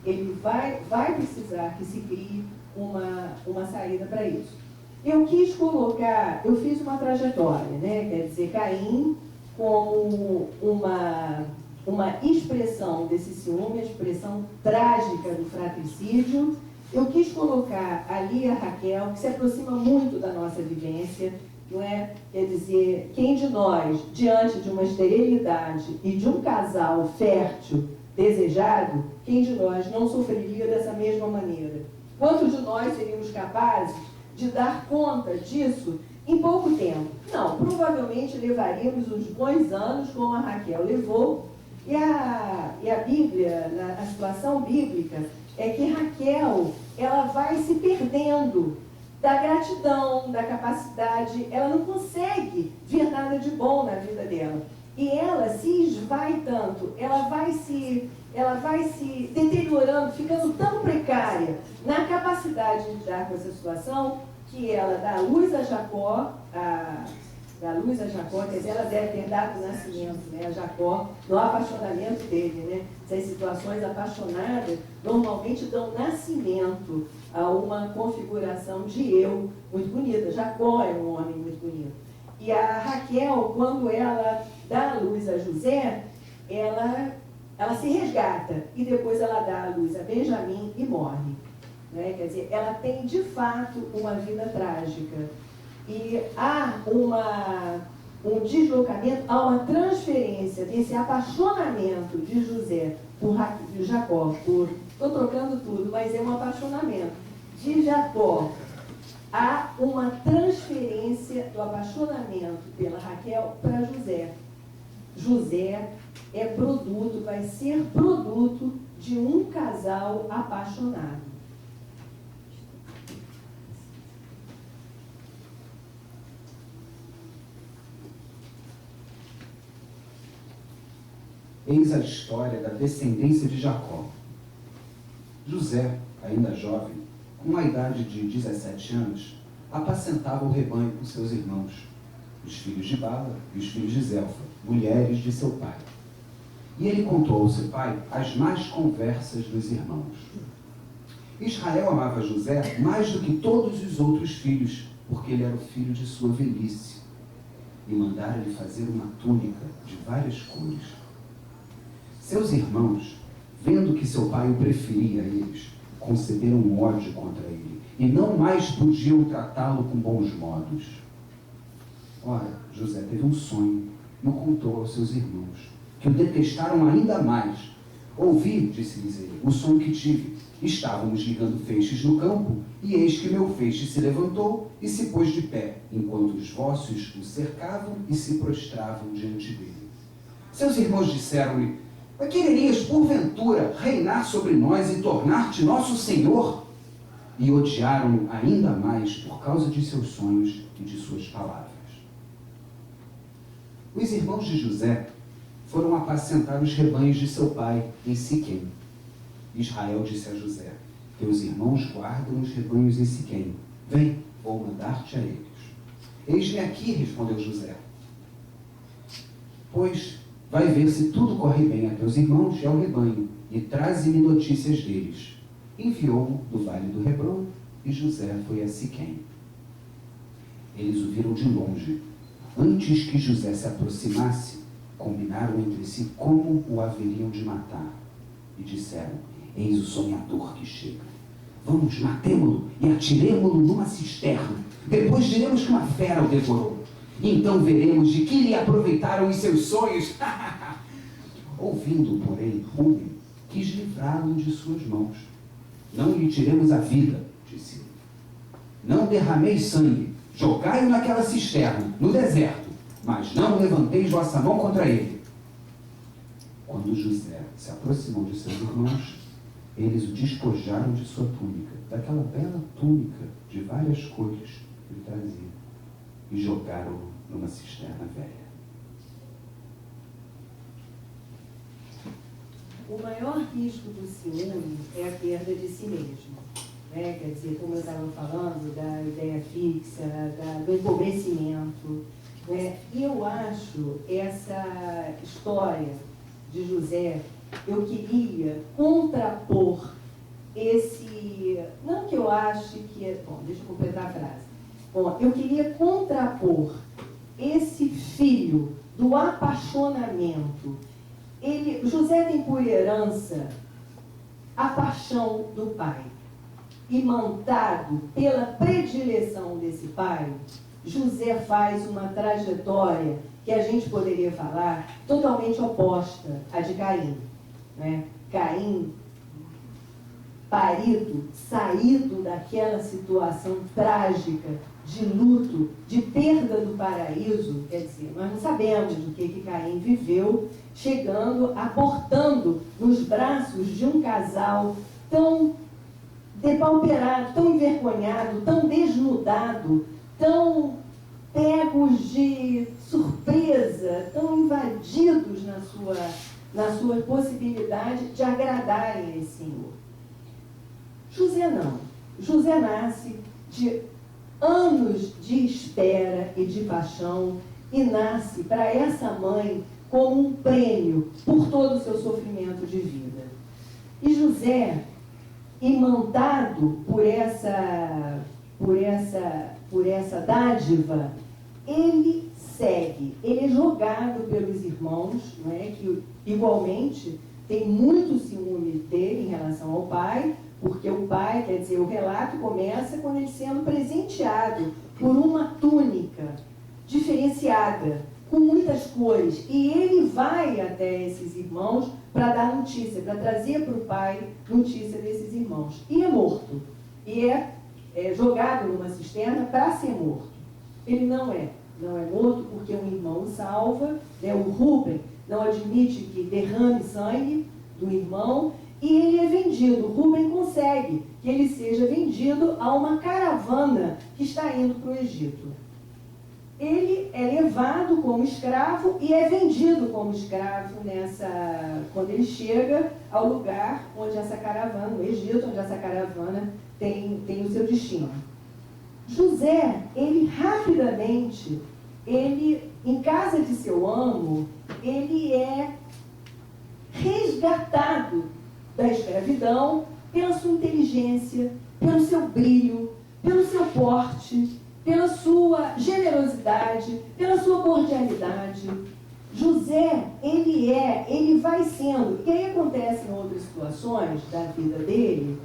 Ele vai precisar que se crie uma saída para isso. Eu quis colocar, eu fiz uma trajetória, né? Quer dizer, Caim como uma expressão desse ciúme, a expressão trágica do fratricídio. Eu quis colocar ali a Raquel, que se aproxima muito da nossa vivência, não é? Quer dizer, quem de nós, diante de uma esterilidade e de um casal fértil, desejado, quem de nós não sofreria dessa mesma maneira? Quantos de nós seríamos capazes de dar conta disso em pouco tempo? Não, provavelmente levaríamos uns bons anos, como a Raquel levou, e a Bíblia, a situação bíblica, é que Raquel, ela vai se perdendo da gratidão, da capacidade, ela não consegue ver nada de bom na vida dela. E ela se esvai tanto, ela vai se deteriorando, ficando tão precária na capacidade de lidar com essa situação, que ela dá luz a Jacó, quer dizer, ela deve ter dado nascimento, né, a Jacó, no apaixonamento dele, né? Essas situações apaixonadas normalmente dão nascimento a uma configuração de eu muito bonita. Jacó é um homem muito bonito. E a Raquel, quando ela dá a luz a José, ela se resgata e depois ela dá a luz a Benjamim e morre. Né? Quer dizer, ela tem de fato uma vida trágica. E há um deslocamento, há uma transferência desse apaixonamento de José de Jacó, estou trocando tudo, mas é um apaixonamento de Jacó. Há uma transferência do apaixonamento pela Raquel para José. José é produto, vai ser produto de um casal apaixonado. Eis a história da descendência de Jacó. José, ainda jovem, com a idade de 17 anos, apacentava o rebanho com seus irmãos, os filhos de Bala e os filhos de Zelfa, mulheres de seu pai. E ele contou ao seu pai as más conversas dos irmãos. Israel amava José mais do que todos os outros filhos, porque ele era o filho de sua velhice. e mandara-lhe fazer uma túnica de várias cores. Seus irmãos, vendo que seu pai o preferia a eles, conceberam um ódio contra ele e não mais podiam tratá-lo com bons modos. Ora, José teve um sonho e o contou aos seus irmãos, que o detestaram ainda mais. Ouvi, disse-lhes ele, o sonho que tive. Estávamos ligando feixes no campo, e eis que meu feixe se levantou e se pôs de pé, enquanto os vossos o cercavam e se prostravam diante dele. Seus irmãos disseram-lhe: quererias, porventura, reinar sobre nós e tornar-te nosso senhor? E odiaram-no ainda mais por causa de seus sonhos e de suas palavras. Os irmãos de José foram apacentar os rebanhos de seu pai em Siquém. Israel disse a José: teus irmãos guardam os rebanhos em Siquém. Vem, vou mandar-te a eles. Eis-me aqui, respondeu José. Pois vai ver se tudo corre bem a teus irmãos e ao rebanho, e traze-me notícias deles. Enviou-o do vale do Hebrom, e José foi a Siquém. Eles o viram de longe. Antes que José se aproximasse, combinaram entre si como o haveriam de matar. E disseram: eis o sonhador que chega. Vamos, matemo-lo e atiremo-lo numa cisterna. Depois diremos que uma fera o devorou. E então veremos de que lhe aproveitaram os seus sonhos. Ouvindo, porém, Rúben quis livrá-lo de suas mãos. Não lhe tiremos a vida, disse ele. Não derrameis sangue. Jogai-o naquela cisterna, no deserto, mas não levanteis vossa mão contra ele. Quando José se aproximou de seus irmãos, eles o despojaram de sua túnica, daquela bela túnica de várias cores que ele trazia, e jogaram-o numa cisterna velha. O maior risco do ciúme é a perda de si mesmo. Né? Quer dizer, como eu estava falando, da ideia fixa, do empobrecimento. Né? E eu acho essa história de José, eu queria contrapor esse... Não que eu ache que... Bom, deixa eu completar a frase. Bom, eu queria contrapor esse filho do apaixonamento. José tem por herança a paixão do pai. E mantado pela predileção desse pai, José faz uma trajetória que a gente poderia falar totalmente oposta à de Caim. Né? Caim, saído daquela situação trágica, de luto, de perda do paraíso, quer dizer, nós não sabemos o que Caim viveu, chegando, aportando nos braços de um casal tão depauperado, tão envergonhado, tão desnudado, tão pegos de surpresa, tão invadidos na sua possibilidade de agradarem a esse Senhor. José não. José nasce de anos de espera e de paixão e nasce para essa mãe como um prêmio por todo o seu sofrimento de vida. E José, imantado por essa dádiva, ele segue, ele é jogado pelos irmãos, não é? Que igualmente tem muito ciúme dele em relação ao pai, porque o pai, quer dizer, o relato começa com ele sendo presenteado por uma túnica diferenciada, com muitas cores, e ele vai até esses irmãos para dar notícia, para trazer para o pai notícia desses irmãos. E é morto. E é jogado numa cisterna para ser morto. Ele não é morto porque um irmão o salva, né? O Rúben não admite que derrame sangue do irmão, e ele é vendido. O Rúben consegue que ele seja vendido a uma caravana que está indo para o Egito. Ele é levado como escravo e é vendido como escravo quando ele chega ao lugar onde essa caravana, no Egito, onde essa caravana tem o seu destino. José, ele rapidamente, em casa de seu amo, ele é resgatado da escravidão pela sua inteligência, pelo seu brilho, pelo seu porte. pela sua generosidade, pela sua cordialidade. José, ele vai sendo, e aí acontecem outras situações da vida dele,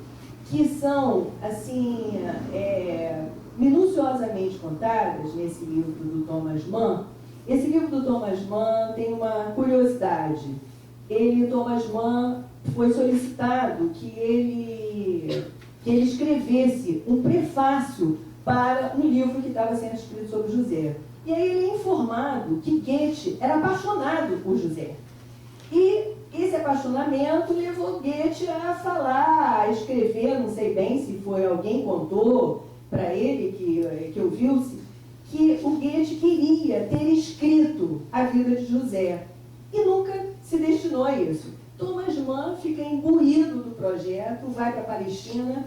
que são, assim, minuciosamente contadas nesse livro do Thomas Mann. Esse livro do Thomas Mann tem uma curiosidade. Thomas Mann, foi solicitado que ele escrevesse um prefácio para um livro que estava sendo escrito sobre José. E aí ele é informado que Goethe era apaixonado por José. E esse apaixonamento levou Goethe a falar, a escrever, não sei bem se foi alguém contou para ele, que ouviu-se, que o Goethe queria ter escrito a vida de José. E nunca se destinou a isso. Thomas Mann fica imbuído do projeto, vai para a Palestina,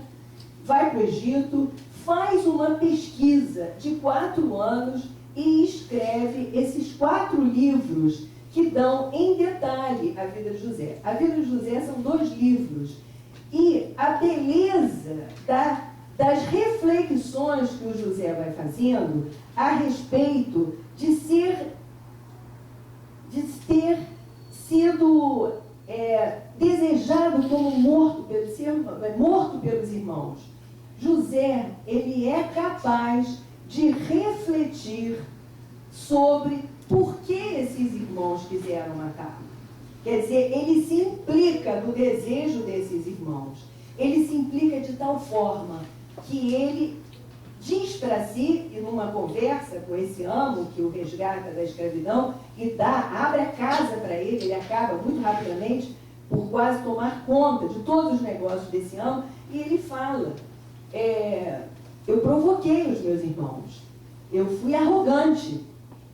vai para o Egito, faz uma pesquisa de 4 anos e escreve esses 4 livros que dão em detalhe a vida de José. A vida de José são 2 livros. E a beleza das reflexões que o José vai fazendo a respeito de ter sido desejado como morto pelos irmãos. José, ele é capaz de refletir sobre por que esses irmãos quiseram matá-lo. Quer dizer, ele se implica no desejo desses irmãos. Ele se implica de tal forma que ele diz para si, e numa conversa com esse amo que o resgata da escravidão, e abre a casa para ele acaba muito rapidamente por quase tomar conta de todos os negócios desse amo, e ele fala, eu provoquei os meus irmãos, eu fui arrogante,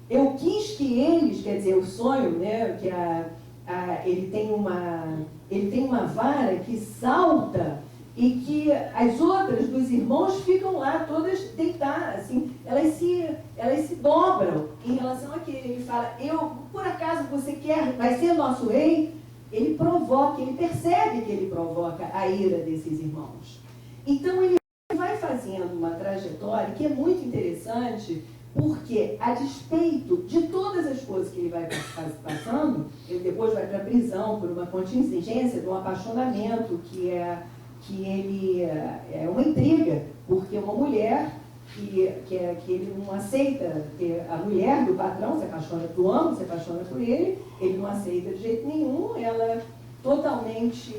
eu quis que eles, quer dizer, o sonho, né, que ele tem uma vara que salta e que as outras dos irmãos ficam lá todas deitadas, assim, elas se dobram em relação àquele. Ele fala, por acaso você vai ser nosso rei? Ele provoca, ele percebe que ele provoca a ira desses irmãos. Então ele vai fazendo uma trajetória que é muito interessante, porque, a despeito de todas as coisas que ele vai passando, ele depois vai para a prisão por uma contingência de um apaixonamento que ele é uma intriga, porque uma mulher que ele não aceita, que a mulher do patrão se apaixona por amo, se apaixona por ele não aceita de jeito nenhum, ela totalmente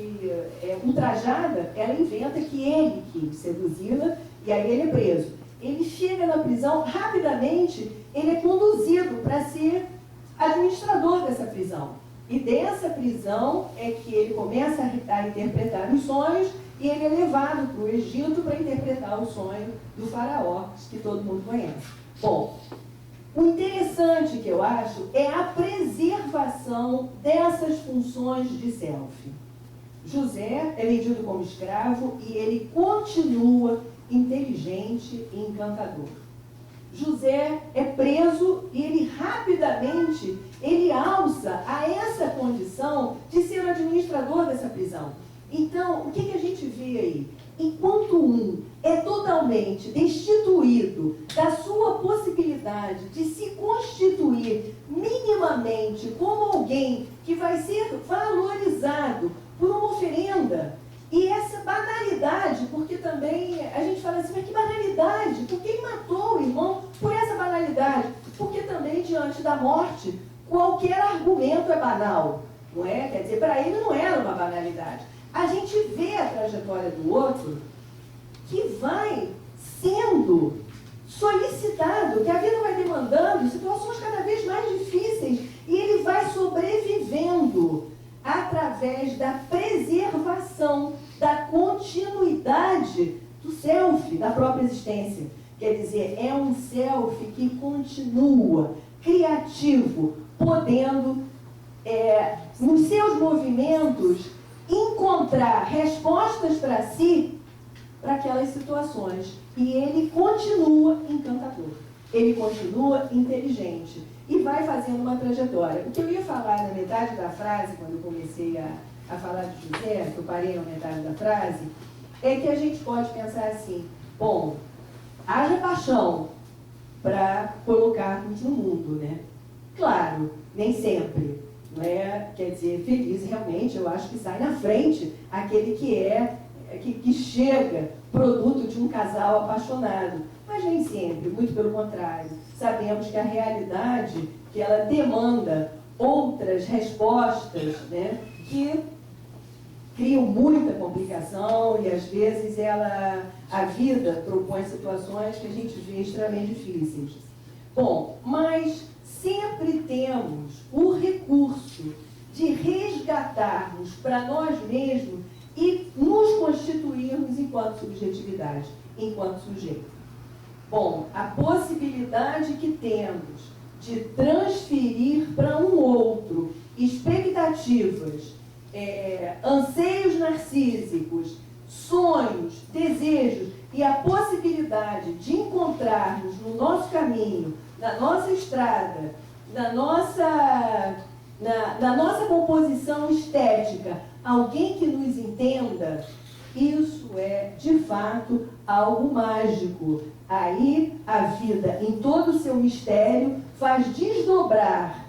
ultrajada, ela inventa que ele quis seduzi-la, e aí ele é preso. Ele chega na prisão, rapidamente, ele é conduzido para ser administrador dessa prisão. E dessa prisão é que ele começa a interpretar os sonhos, e ele é levado para o Egito para interpretar o sonho do faraó, que todo mundo conhece. Bom, o interessante que eu acho é a preservação dessas funções de self. José é vendido como escravo e ele continua inteligente e encantador. José é preso e ele rapidamente alça a essa condição de ser o administrador dessa prisão. Então, o que a gente vê aí? Enquanto um é totalmente destituído da sua possibilidade de se constituir minimamente como alguém que vai ser valorizado por uma oferenda, e essa banalidade, porque também a gente fala assim, mas que banalidade? Por que ele matou o irmão por essa banalidade? Porque também, diante da morte, qualquer argumento é banal, não é? Quer dizer, para ele não era uma banalidade. A gente vê a trajetória do outro que vai sendo solicitado, que a vida vai demandando situações cada vez mais difíceis, e ele vai sobrevivendo através da preservação, da continuidade do self, da própria existência. Quer dizer, é um self que continua criativo, podendo, nos seus movimentos, encontrar respostas para si, para aquelas situações. E ele continua encantador, ele continua inteligente e vai fazendo uma trajetória. O que eu ia falar na metade da frase, quando eu comecei a falar de José, que eu parei na metade da frase, é que a gente pode pensar assim, bom, haja paixão, para colocarmos no mundo, né? Claro, nem sempre, não é? Quer dizer, feliz realmente, eu acho que sai na frente aquele que chega produto de um casal apaixonado, mas nem sempre, muito pelo contrário. Sabemos que a realidade, que ela demanda outras respostas, né, que criam muita complicação e às vezes a vida propõe situações que a gente vê extremamente difíceis. Bom, mas sempre temos o recurso de resgatarmos para nós mesmos e nos constituirmos enquanto subjetividade, enquanto sujeito. Bom, a possibilidade que temos de transferir para um outro expectativas, anseios narcísicos, sonhos, desejos e a possibilidade de encontrarmos no nosso caminho, na nossa estrada, na nossa composição estética, alguém que nos entenda, isso é, de fato, algo mágico. Aí, a vida, em todo o seu mistério, faz desdobrar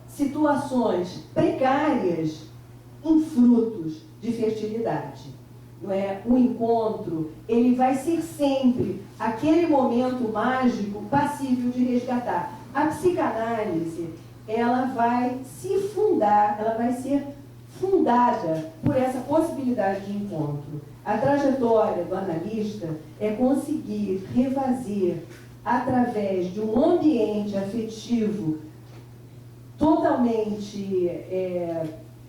situações precárias em frutos de fertilidade. Não é? O encontro, ele vai ser sempre aquele momento mágico passível de resgatar. A psicanálise, ela vai se fundar, ela vai ser fundada por essa possibilidade de encontro. A trajetória do analista é conseguir refazer, através de um ambiente afetivo totalmente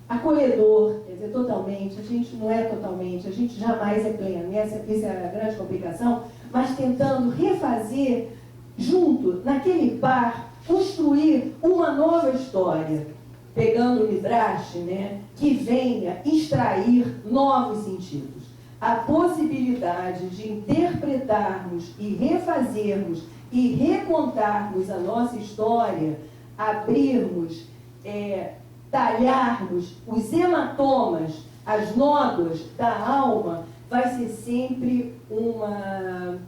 acolhedor, quer dizer, totalmente, a gente não é totalmente, a gente jamais é pleno, essa é a grande complicação, mas tentando refazer junto, naquele par, construir uma nova história, pegando o Midrash, né, que venha extrair novos sentidos. A possibilidade de interpretarmos e refazermos e recontarmos a nossa história, abrirmos, talharmos os hematomas, as nódoas da alma, vai ser sempre uma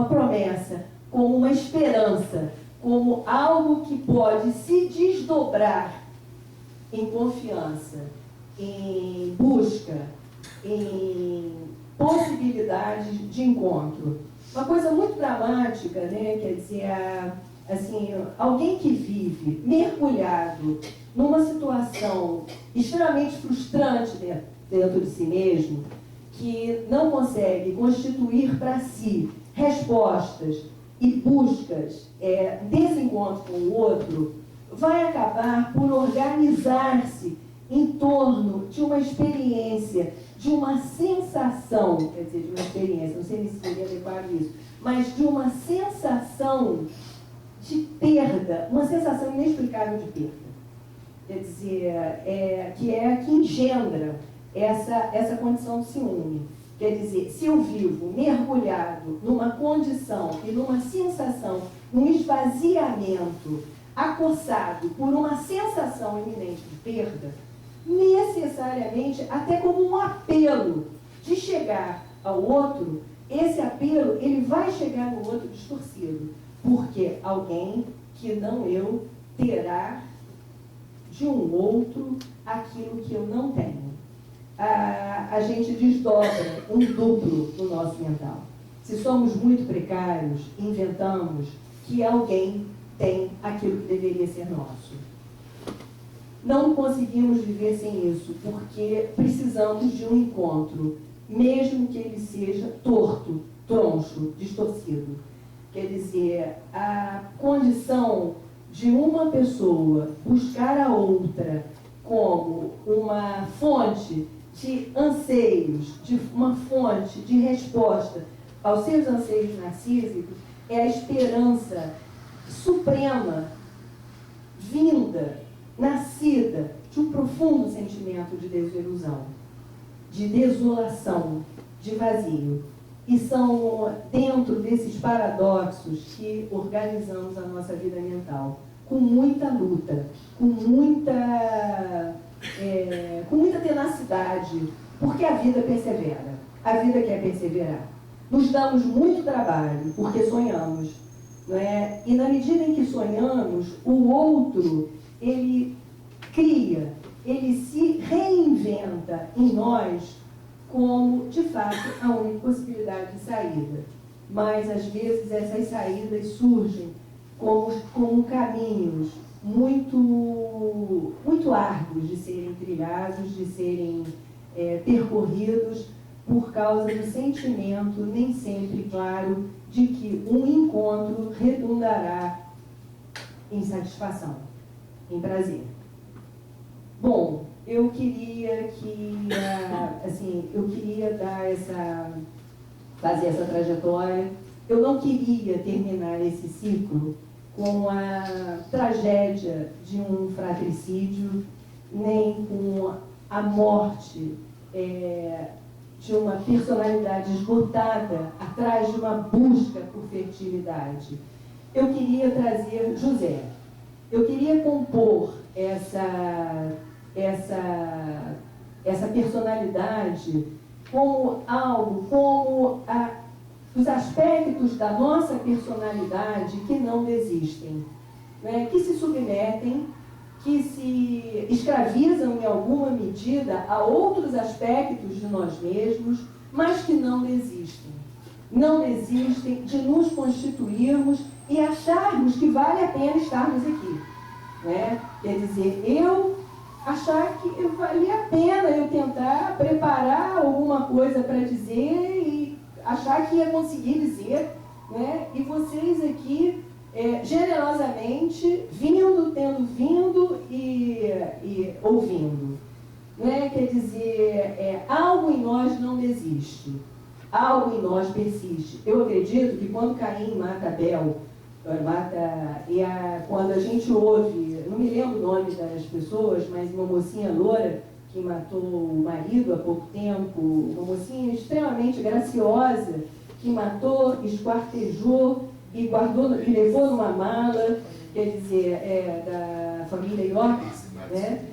promessa, como uma esperança, como algo que pode se desdobrar em confiança, em busca, em possibilidades de encontro. Uma coisa muito dramática, né? Quer dizer, assim, alguém que vive mergulhado numa situação extremamente frustrante dentro de si mesmo, que não consegue constituir para si respostas e buscas desse encontro com o outro, vai acabar por organizar-se em torno de uma experiência, de uma sensação, quer dizer, de uma experiência, não sei se seria adequado isso, mas de uma sensação de perda, uma sensação inexplicável de perda. Quer dizer, que engendra essa condição de ciúme. Quer dizer, se eu vivo mergulhado numa condição e numa sensação, num esvaziamento, acossado por uma sensação iminente de perda, necessariamente, até como um apelo de chegar ao outro, esse apelo, ele vai chegar no outro distorcido, porque alguém que não eu terá de um outro aquilo que eu não tenho. A gente desdobra um duplo no nosso mental. Se somos muito precários, inventamos que alguém tem aquilo que deveria ser nosso. Não conseguimos viver sem isso, porque precisamos de um encontro, mesmo que ele seja torto, troncho, distorcido. Quer dizer, a condição de uma pessoa buscar a outra como uma fonte de anseios, de uma fonte de resposta aos seus anseios narcísicos, é a esperança suprema, vinda, nascida de um profundo sentimento de desilusão, de desolação, de vazio. E são dentro desses paradoxos que organizamos a nossa vida mental, com muita luta, com muita tenacidade, porque a vida persevera, a vida quer perseverar. nos damos muito trabalho, porque sonhamos, não é? E na medida em que sonhamos, o outro, ele cria, ele se reinventa em nós como, de fato, a única possibilidade de saída. Mas, às vezes, essas saídas surgem como caminhos muito árduos de serem trilhados, de serem percorridos, por causa do sentimento, nem sempre claro, de que um encontro redundará em satisfação, em prazer. Bom, eu queria fazer essa trajetória. Eu não queria terminar esse ciclo com a tragédia de um fratricídio, nem com a morte de uma personalidade esgotada atrás de uma busca por fertilidade. Eu queria trazer José. Eu queria compor essa personalidade como algo, como os aspectos da nossa personalidade que não desistem, né? Que se submetem, que se escravizam em alguma medida a outros aspectos de nós mesmos, mas que não desistem. Não desistem de nos constituirmos e acharmos que vale a pena estarmos aqui, né? Quer dizer, eu achar que valia a pena eu tentar preparar alguma coisa para dizer e achar que ia conseguir dizer, né? E vocês aqui, generosamente, tendo vindo e ouvindo. Né? Quer dizer, algo em nós não desiste, algo em nós persiste. Eu acredito que quando Caim mata Abel, quando a gente ouve, não me lembro o nome das pessoas, mas uma mocinha loura que matou o marido há pouco tempo, uma mocinha extremamente graciosa, que matou, esquartejou e guardou e levou numa mala, quer dizer, da família York, né?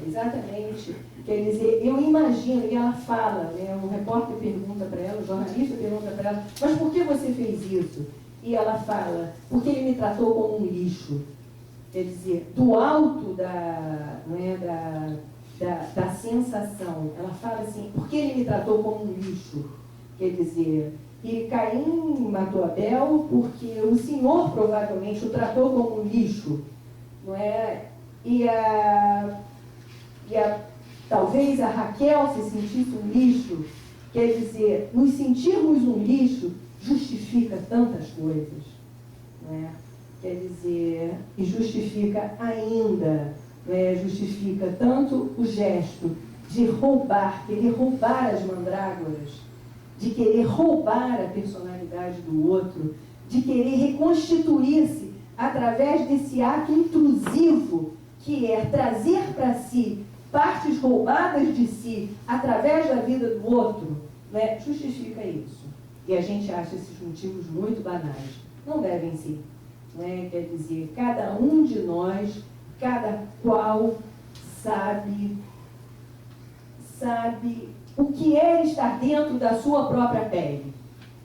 Exatamente. Quer dizer, eu imagino, e ela fala, né, um repórter pergunta para ela, um jornalista pergunta para ela, mas por que você fez isso? E ela fala, porque ele me tratou como um lixo. Quer dizer, do alto da sensação, ela fala assim, porque ele me tratou como um lixo. Quer dizer, e Caim matou Abel porque o Senhor provavelmente o tratou como um lixo, não é? Talvez a Raquel se sentisse um lixo. Quer dizer, nos sentirmos um lixo justifica tantas coisas, não é? Quer dizer, e justifica ainda, né, justifica tanto o gesto de roubar, querer roubar as mandrágoras, de querer roubar a personalidade do outro, de querer reconstituir-se através desse ato intrusivo que é trazer para si partes roubadas de si através da vida do outro, né, justifica isso. E a gente acha esses motivos muito banais. Não devem ser. Né? Quer dizer, cada um de nós, cada qual sabe o que é estar dentro da sua própria pele.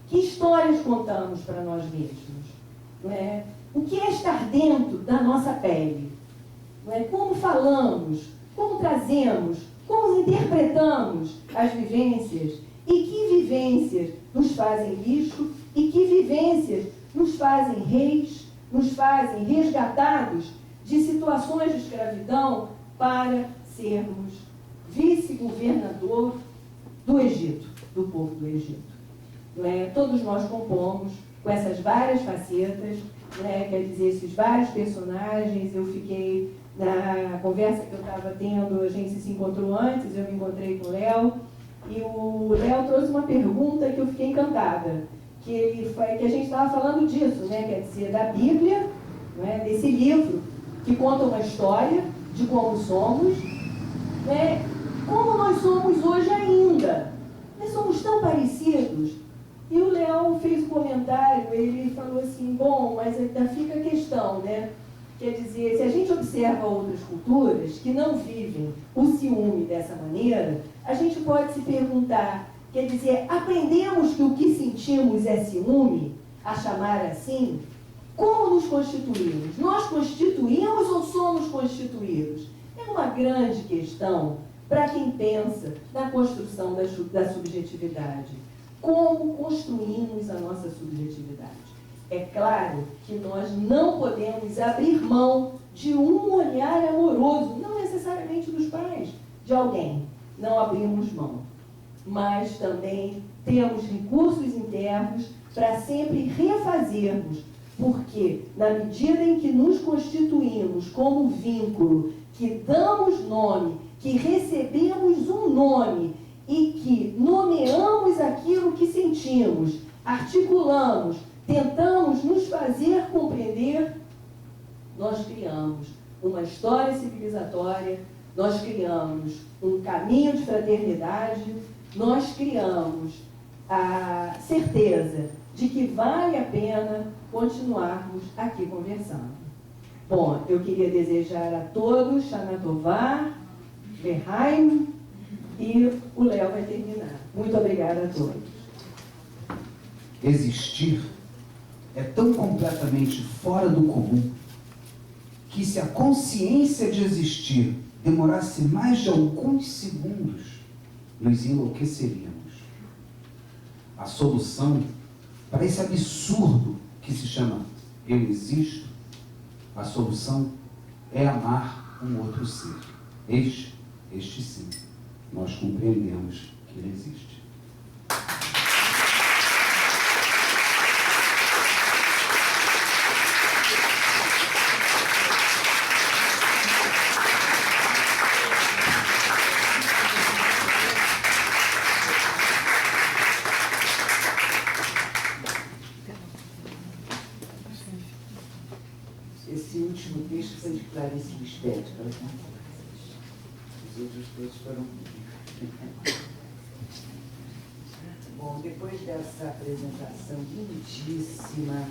Que histórias contamos para nós mesmos? Não é? O que é estar dentro da nossa pele? Não é? Como falamos, como trazemos, como interpretamos as vivências, e que vivências nos fazem lixo, e que vivências nos fazem reis, nos fazem resgatados de situações de escravidão para sermos vice-governador do Egito, do povo do Egito. Não é? Todos nós compomos com essas várias facetas, né? Quer dizer, esses vários personagens. Eu fiquei, na conversa que eu estava tendo, a gente se encontrou antes, eu me encontrei com o Léo, e o Léo trouxe uma pergunta que eu fiquei encantada, que a gente estava falando disso, né? Quer dizer, da Bíblia, né? Desse livro que conta uma história de como somos, né? Como nós somos hoje ainda. Nós somos tão parecidos. E o Léo fez um comentário, ele falou assim, bom, mas ainda fica a questão, né? Quer dizer, se a gente observa outras culturas que não vivem o ciúme dessa maneira, a gente pode se perguntar, Quer dizer, aprendemos que o que sentimos é ciúme, a chamar assim. Como nos constituímos? Nós constituímos ou somos constituídos? É uma grande questão para quem pensa na construção da subjetividade. Como construímos a nossa subjetividade? É claro que nós não podemos abrir mão de um olhar amoroso, não necessariamente dos pais, de alguém. Não abrimos mão. Mas também temos recursos internos para sempre refazermos, porque na medida em que nos constituímos como vínculo, que damos nome, que recebemos um nome e que nomeamos aquilo que sentimos, articulamos, tentamos nos fazer compreender, nós criamos uma história civilizatória, nós criamos um caminho de fraternidade, nós criamos a certeza de que vale a pena continuarmos aqui conversando. Bom, eu queria desejar a todos Shana Tová, Lehaim, e o Léo vai terminar. Muito obrigada a todos. Existir é tão completamente fora do comum que, se a consciência de existir demorasse mais de alguns segundos, nos enlouqueceríamos. A solução para esse absurdo que se chama eu existo, a solução é amar um outro ser. Este sim, nós compreendemos que ele existe. Esse último texto foi de Clarice Lispector. Os outros todos foram. Bom, depois dessa apresentação lindíssima,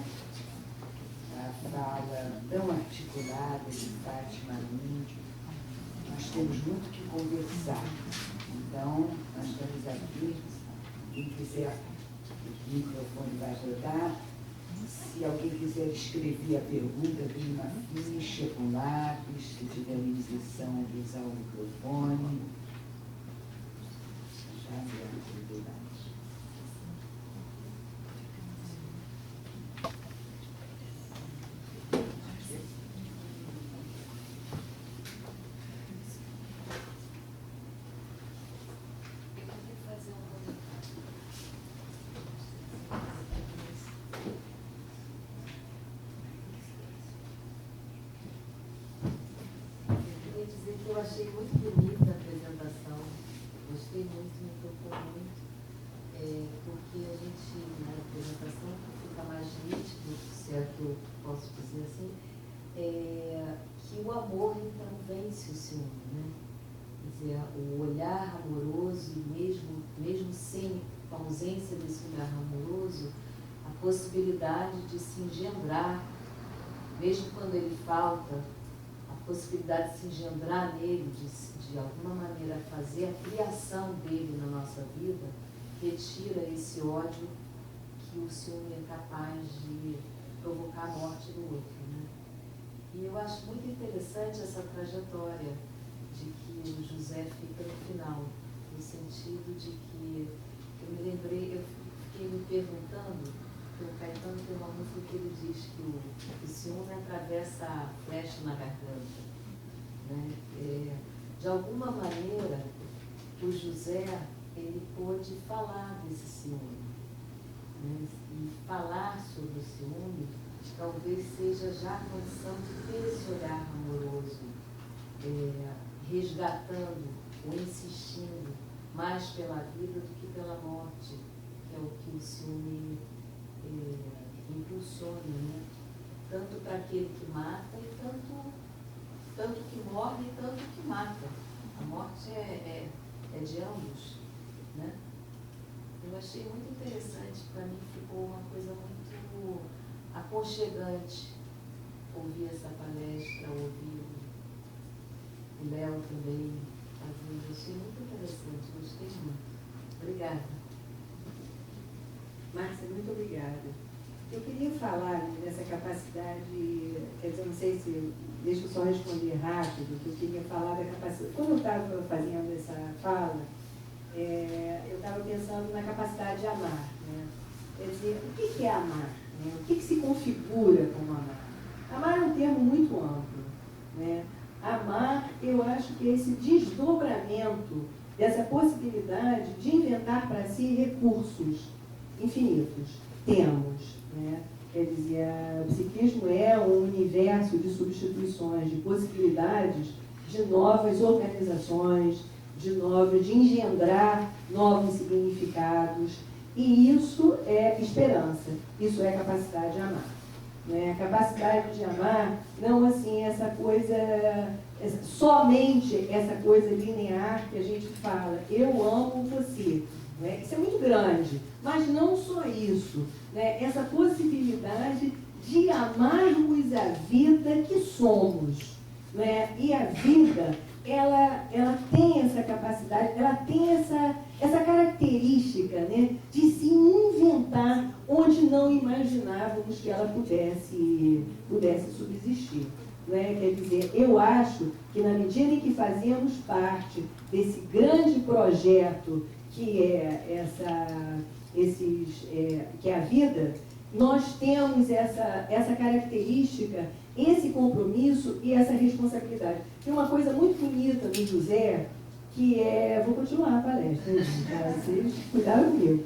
a fala tão articulada de Fátima Lins, nós temos muito que conversar. Então, nós estamos aqui, quem quiser, o microfone vai rodar. Se alguém quiser escrever a pergunta, tem uma ficha com lápis, se tiver iniciação, usar o microfone. Já é a atividade. Eu achei muito bonita a apresentação, gostei muito, me tocou muito, porque a gente, na apresentação, fica mais nítido, se é que eu posso dizer assim, que o amor, então, vence o ciúme, né? Quer dizer, o olhar amoroso, mesmo sem a ausência desse olhar amoroso, a possibilidade de se engendrar, mesmo quando ele falta, possibilidade de se engendrar nele, de alguma maneira fazer a criação dele na nossa vida, retira esse ódio que o ciúme é capaz de provocar a morte do outro, né? E eu acho muito interessante essa trajetória de que o José fica no final, no sentido de que eu me lembrei, eu fiquei me perguntando, o Caetano tem uma música que ele diz que o ciúme atravessa a flecha na garganta, né? De alguma maneira, o José, ele pôde falar desse ciúme, né? E falar sobre o ciúme talvez seja já a condição de ter esse olhar amoroso, resgatando ou insistindo mais pela vida do que pela morte, que é o que o ciúme impulsiona, né? Tanto para aquele que mata e tanto que morre e tanto que mata. A morte é de ambos, né? Eu achei muito interessante, para mim ficou uma coisa muito aconchegante ouvir essa palestra, ouvir o Léo também fazendo. Achei muito interessante, gostei muito. Obrigada. Márcia, muito obrigada. Eu queria falar dessa capacidade, quer dizer, não sei se, deixa eu só responder rápido, que eu queria falar da capacidade. Quando eu estava fazendo essa fala, eu estava pensando na capacidade de amar, né? Quer dizer, o que é amar? Né? O que se configura como amar? Amar é um termo muito amplo, né? Amar, eu acho que é esse desdobramento dessa possibilidade de inventar para si recursos infinitos. Temos, né? Quer dizer, o psiquismo é um universo de substituições, de possibilidades de novas organizações, de engendrar novos significados, e isso é esperança, isso é capacidade de amar. Né? A capacidade de amar, não assim, essa coisa, somente essa coisa linear que a gente fala, eu amo você. Né? Isso é muito grande, mas não só isso, né? Essa possibilidade de amarmos a vida que somos. Né? E a vida, ela tem essa capacidade, ela tem essa característica, né, de se inventar onde não imaginávamos que ela pudesse subsistir. Né? Quer dizer, eu acho que na medida em que fazemos parte desse grande projeto que é que é a vida, nós temos essa característica, esse compromisso e essa responsabilidade. Tem uma coisa muito bonita no José, que é... Vou continuar a palestra, vocês cuidaram comigo.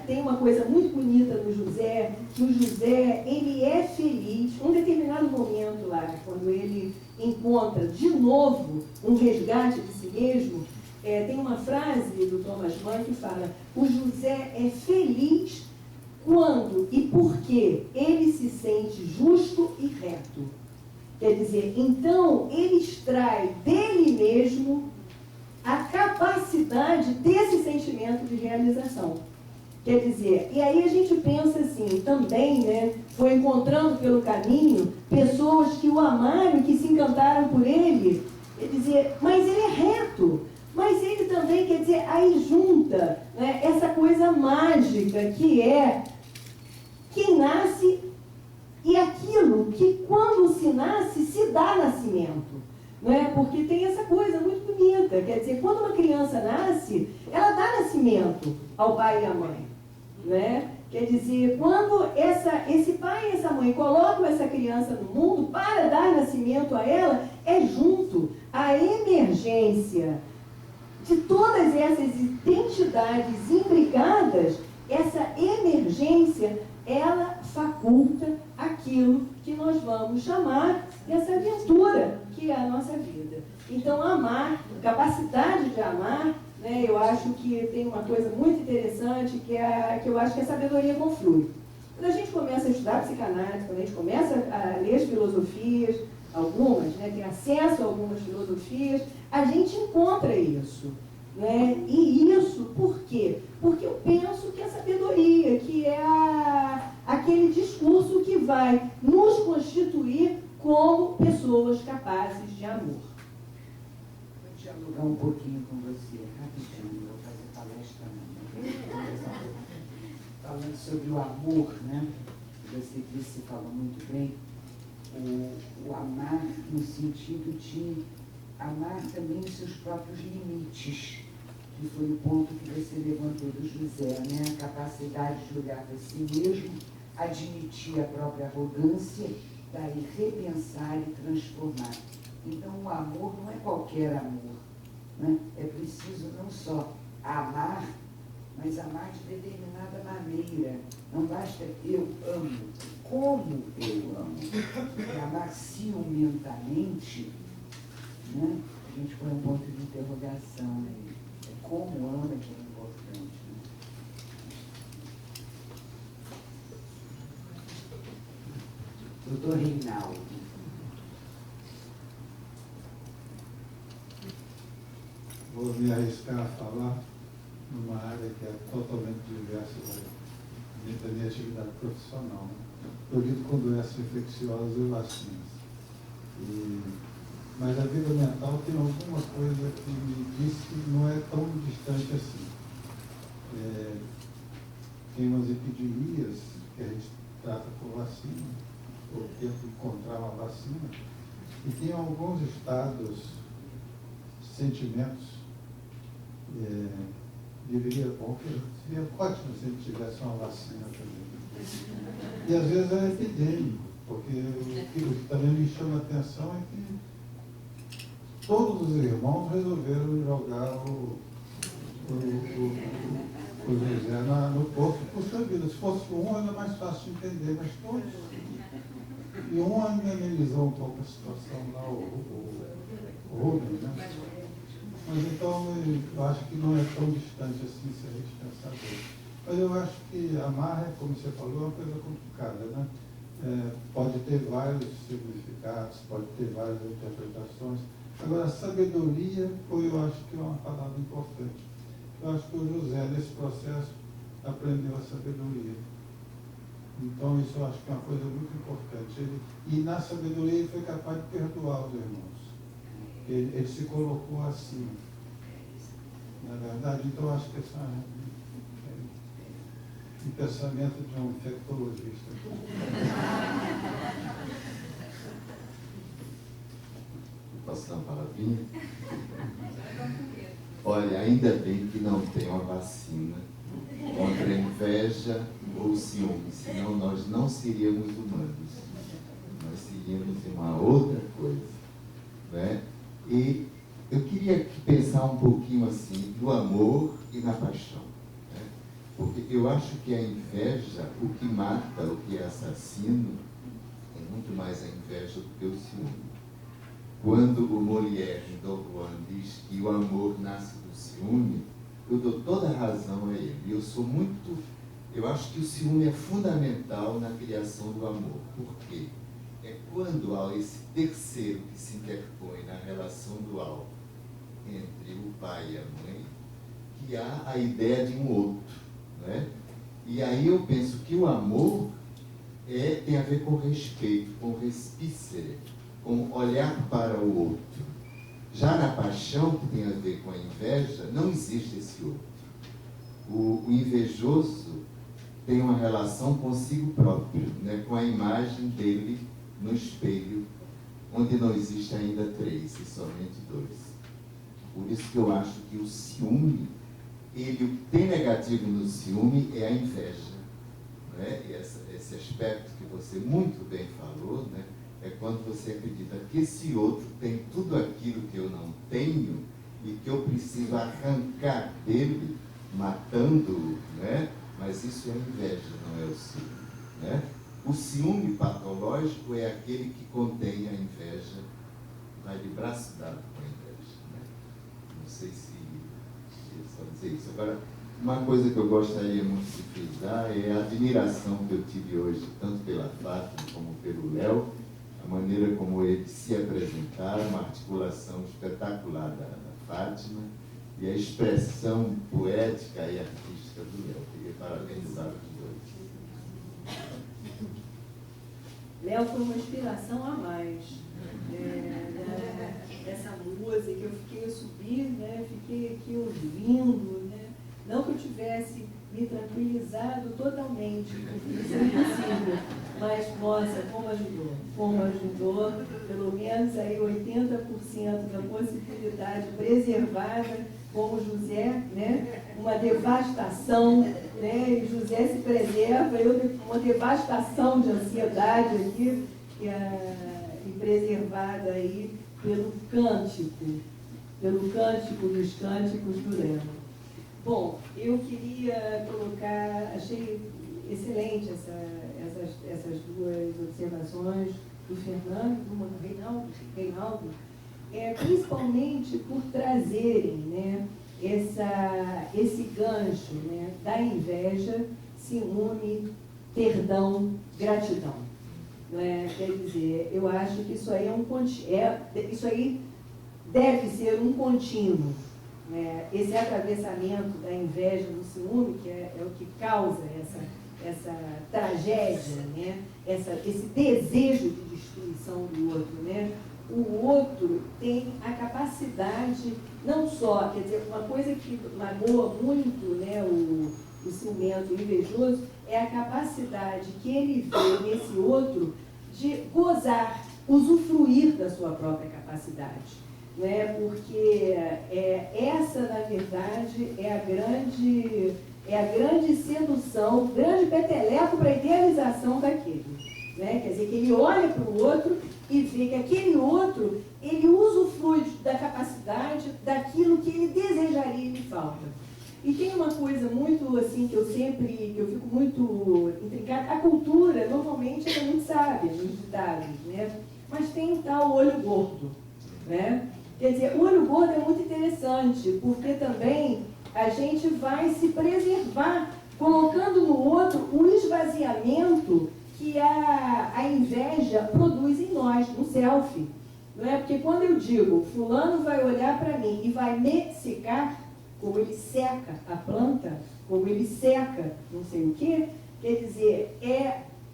Tem uma coisa muito bonita no José, que o José, ele é feliz, um determinado momento lá, quando ele encontra de novo um resgate de si mesmo, tem uma frase do Thomas Mann que fala: o José é feliz quando e porque ele se sente justo e reto. Quer dizer, então ele extrai dele mesmo a capacidade desse sentimento de realização. Quer dizer, e aí a gente pensa assim, também, né, foi encontrando pelo caminho pessoas que o amaram, que se encantaram por ele, quer dizer, mas ele é reto, mas ele também, quer dizer, aí junta, né, essa coisa mágica que é quem nasce e aquilo que quando se nasce, se dá nascimento. Né? Porque tem essa coisa muito bonita, quer dizer, quando uma criança nasce, ela dá nascimento ao pai e à mãe. Né? Quer dizer, quando esse pai e essa mãe colocam essa criança no mundo para dar nascimento a ela, é junto à emergência de todas essas identidades imbricadas, essa emergência, ela faculta aquilo que nós vamos chamar dessa aventura, que é a nossa vida. Então, amar, capacidade de amar, né, eu acho que tem uma coisa muito interessante, que eu acho que a sabedoria conflui. Quando a gente começa a estudar psicanálise, quando a gente começa a ler as filosofias, algumas, né, tem acesso a algumas filosofias, a gente encontra isso. Né? E isso por quê? Porque eu penso que a sabedoria, que é aquele discurso que vai nos constituir como pessoas capazes de amor. Vou dialogar um pouquinho com você, rapidinho, vou fazer palestra não. Falando sobre o amor, né? Você disse, falou muito bem, o amar no sentido de amar também os seus próprios limites, que foi o ponto que você levantou do José, né? A capacidade de olhar para si mesmo, admitir a própria arrogância, daí repensar e transformar. Então o amor não é qualquer amor, né? É preciso não só amar, mas amar de determinada maneira. Não basta eu amo, como eu amo. E amar ciumentamente, né? A gente põe um ponto de interrogação aí. É como ama que é importante. Né? Doutor Reinaldo. Vou me arriscar a falar numa área que é totalmente diversa da minha atividade profissional. Né? Eu lido com doenças infecciosas e vacinas. Mas a vida mental tem alguma coisa que me diz que não é tão distante assim. tem umas epidemias que a gente trata com vacina, ou tenta encontrar uma vacina, e tem alguns estados, sentimentos, seria ótimo se a gente tivesse uma vacina também. E às vezes é epidêmico, porque o que também me chama a atenção é que todos os irmãos resolveram jogar o José no poço por sua vida. Se fosse um, era mais fácil de entender, mas todos. E um ainda amenizou um pouco a situação lá, o Rubens, né? Mas então eu acho que não é tão distante assim se a gente pensar bem. Mas eu acho que a marra, como você falou, é uma coisa complicada, né? Pode ter vários significados, pode ter várias interpretações. Agora, sabedoria, eu acho que é uma palavra importante. Eu acho que o José, nesse processo, aprendeu a sabedoria. Então, isso eu acho que é uma coisa muito importante. E na sabedoria ele foi capaz de perdoar os irmãos. Ele se colocou acima. Na verdade, então eu acho que esse é um pensamento de um infectologista. Posso dar uma palavrinha? Olha, ainda bem que não tem uma vacina contra a inveja ou o ciúme, senão nós não seríamos humanos. Nós seríamos uma outra coisa, né? E eu queria pensar um pouquinho assim, do amor e na paixão, né? Porque eu acho que a inveja, o que mata, o que é assassino, é muito mais a inveja do que o ciúme. Quando o Molière, em Don Juan, diz que o amor nasce do ciúme, eu dou toda a razão a ele. Eu acho que o ciúme é fundamental na criação do amor. Por quê? É quando há esse terceiro que se interpõe na relação dual entre o pai e a mãe, que há a ideia de um outro, né? E aí eu penso que o amor tem a ver com respeito, com respicere, com olhar para o outro. Já na paixão, que tem a ver com a inveja, não existe esse outro. O invejoso tem uma relação consigo próprio, né? Com a imagem dele no espelho, onde não existe ainda 3 e somente 2. Por isso que eu acho que o ciúme, o que tem negativo no ciúme é a inveja, né? E esse aspecto que você muito bem falou, né? É quando você acredita que esse outro tem tudo aquilo que eu não tenho e que eu preciso arrancar dele, matando-o, né? Mas isso é inveja, não é o ciúme, né? O ciúme patológico é aquele que contém a inveja, vai de braço dado com a inveja, né? Não sei se é só dizer isso. Agora, uma coisa que eu gostaria muito de frisar é a admiração que eu tive hoje, tanto pela Fátima como pelo Léo, a maneira como eles se apresentaram, uma articulação espetacular da Fátima e a expressão poética e artística do Léo. Queria parabenizar os dois. Léo foi uma inspiração a mais dessa música. Eu fiquei a subir, né? Fiquei aqui ouvindo, né? Não que eu tivesse me tranquilizado totalmente, porque isso é impossível, mas, nossa, como ajudou, pelo menos aí 80% da possibilidade preservada, como José, né? Uma devastação, né? E José se preserva, uma devastação de ansiedade aqui, e preservada aí pelo cântico dos cânticos do Léo. Bom, eu queria colocar, achei excelente essas duas observações do Fernando, do Reinaldo, principalmente por trazerem, né, esse gancho, né, da inveja, ciúme, perdão, gratidão. Quer dizer, eu acho que isso aí isso aí deve ser um contínuo. Esse atravessamento da inveja, do ciúme, que é o que causa essa tragédia, né? Esse desejo de destruição do outro, né? O outro tem a capacidade, não só, quer dizer, uma coisa que magoa muito, né, o ciumento, o invejoso, é a capacidade que ele vê nesse outro de gozar, usufruir da sua própria capacidade. Né? Porque essa, na verdade, é a grande sedução, o grande peteleco para a idealização daquele. Né? Quer dizer, que ele olha para o outro e vê que aquele outro, ele usufrui da capacidade daquilo que ele desejaria e lhe falta. E tem uma coisa muito, assim, que eu fico muito intrigada. A cultura, normalmente, ela é muito sábia nos ditados, né? Mas tem o tal olho gordo, né? Quer dizer, o olho gordo é muito interessante, porque também a gente vai se preservar, colocando no outro o esvaziamento que a inveja produz em nós, no selfie. Não é? Porque quando eu digo, fulano vai olhar para mim e vai me secar, como ele seca a planta, como ele seca não sei o quê, quer dizer,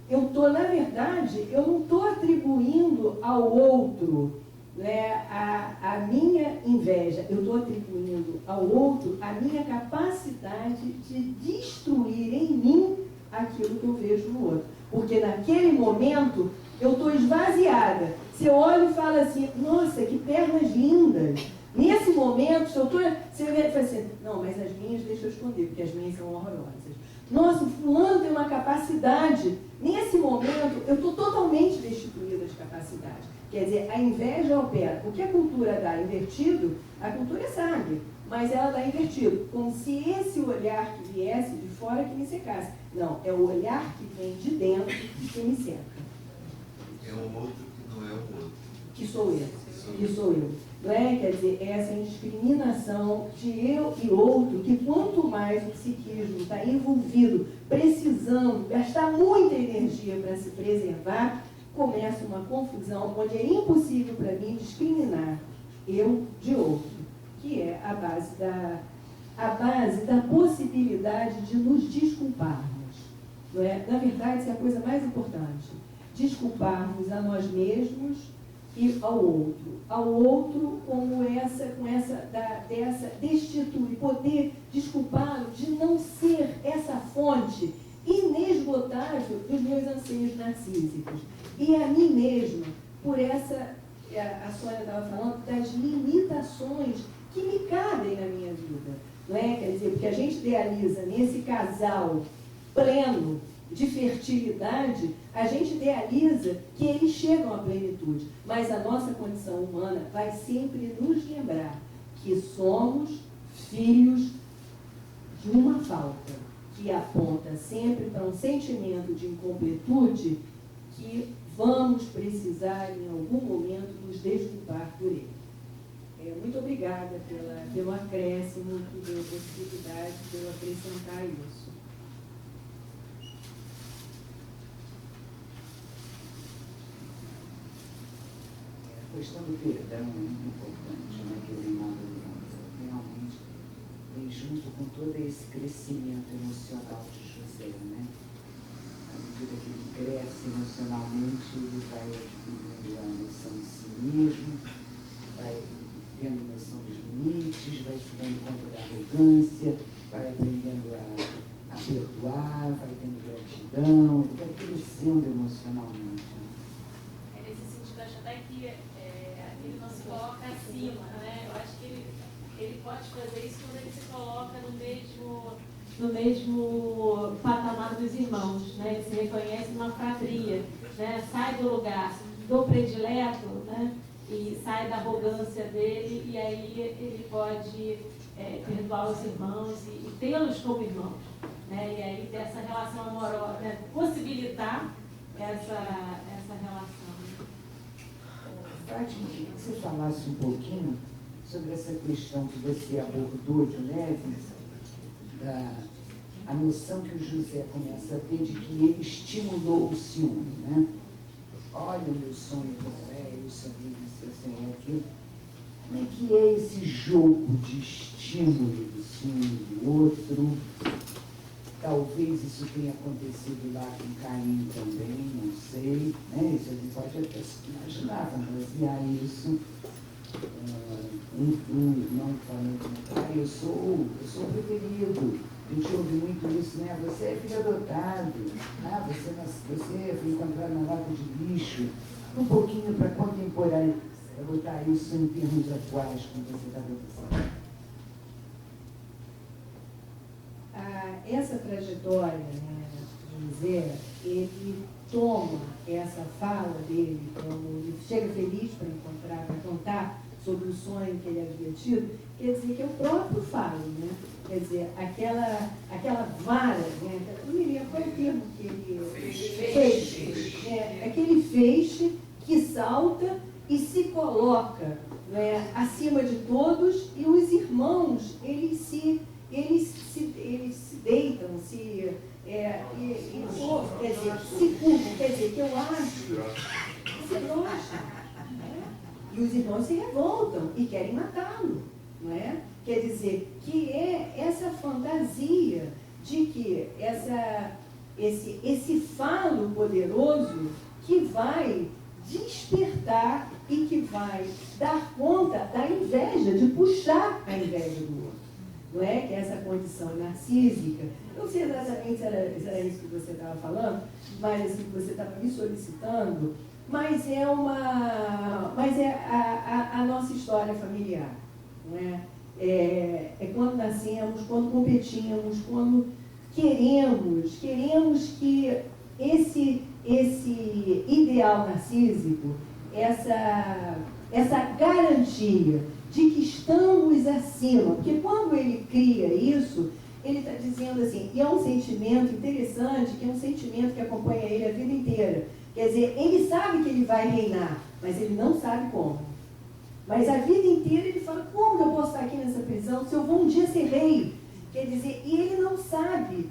eu estou, na verdade, eu não estou atribuindo ao outro, né, a minha inveja, eu estou atribuindo ao outro a minha capacidade de destruir em mim aquilo que eu vejo no outro. Porque naquele momento eu estou esvaziada. Se eu olho e falo assim, nossa, que pernas lindas. Nesse momento, você vai falar assim, não, mas as minhas deixa eu esconder, porque as minhas são horrorosas. Nossa, o fulano tem uma capacidade. Nesse momento, eu estou totalmente destituída de capacidade. Quer dizer, a inveja opera. O que a cultura dá invertido, a cultura sabe, mas ela dá invertido. Como se esse olhar que viesse de fora que me secasse. Não, é o olhar que vem de dentro que me seca. É o outro que não é o outro. Que sou eu. Que sou eu. Não é? Quer dizer, essa indiscriminação de eu e outro, que quanto mais o psiquismo está envolvido, precisando gastar muita energia para se preservar, começa uma confusão onde é impossível para mim discriminar eu de outro, que é a base da possibilidade de nos desculparmos. Não é? Na verdade, essa é a coisa mais importante. Desculparmos a nós mesmos e ao outro com essa destituir, poder desculpá-lo de não ser essa fonte inesgotável dos meus anseios narcísicos. E a mim mesma, por essa, a Sônia estava falando, das limitações que me cabem na minha vida. Não é? Quer dizer, porque a gente idealiza nesse casal pleno de fertilidade, a gente idealiza que eles chegam à plenitude. Mas a nossa condição humana vai sempre nos lembrar que somos filhos de uma falta, que aponta sempre para um sentimento de incompletude que vamos precisar, em algum momento, nos desculpar por ele. Muito obrigada pelo acréscimo que deu possibilidade de eu acrescentar isso. A questão do perdão é muito importante, né, que o Reinaldo levanta. Realmente vem junto com todo esse crescimento emocional de José, né? À medida que ele cresce emocionalmente, ele vai adquirindo a noção de si mesmo, vai tendo noção dos limites, vai se dando conta da arrogância, vai aprendendo a perdoar, vai tendo gratidão, ele vai crescendo emocionalmente. Nesse sentido, acho até que ele não se coloca acima, né? Eu acho que ele pode fazer isso quando ele se coloca no mesmo patamar dos irmãos, né? Ele se reconhece numa fratria, né? Sai do lugar do predileto, né? E sai da arrogância dele, e aí ele pode perdoar os irmãos e tê-los como irmãos, né? E aí dessa relação amorosa, né? Possibilitar essa relação. Fátima, queria que você falasse um pouquinho sobre essa questão que você abordou de leve, a noção que o José começa a ter de que ele estimulou o ciúme, né? Olha o meu sonho como eu sonhei isso, eu sonhei aquilo. Como é que é esse jogo de estímulo do ciúme do outro? Talvez isso tenha acontecido lá com Caim também, não sei, né? Isso a gente pode até se imaginar, fantasiar isso. Não falando com o pai, eu sou o preferido, A gente ouve muito isso, né? Você é filho adotado, ah, você foi encontrado na lata de lixo. Um pouquinho para contemporâneo, para botar isso em termos atuais, como você está pensando. Essa trajetória, né, de José, ele toma essa fala dele, como ele chega feliz para encontrar, para contar sobre o sonho que ele havia tido, quer dizer que é o próprio falo, né? Quer dizer, aquela vara, né? Eu não me lembro qual é o termo que ele fez, né? Aquele feixe que salta e se coloca, né, acima de todos, e os irmãos, eles se deitam, quer dizer, se curvam, quer dizer, que eu acho que se brocha, né? E os irmãos se revoltam e querem matá-lo, não é? Quer dizer, que é essa fantasia de que esse falo poderoso que vai despertar e que vai dar conta da inveja, de puxar a inveja do outro. Não é? Que é essa condição narcísica. Não sei exatamente se era isso que você estava falando, mas assim, que você estava me solicitando, mas é a nossa história familiar. Não é? É quando nascemos, quando competimos, quando queremos que esse ideal narcísico, essa garantia de que estamos acima, porque quando ele cria isso, ele está dizendo assim, e é um sentimento interessante, que é um sentimento que acompanha ele a vida inteira. Quer dizer, ele sabe que ele vai reinar, mas ele não sabe como. Mas a vida inteira ele fala, como eu posso estar aqui nessa prisão se eu vou um dia ser rei? Quer dizer, e ele não sabe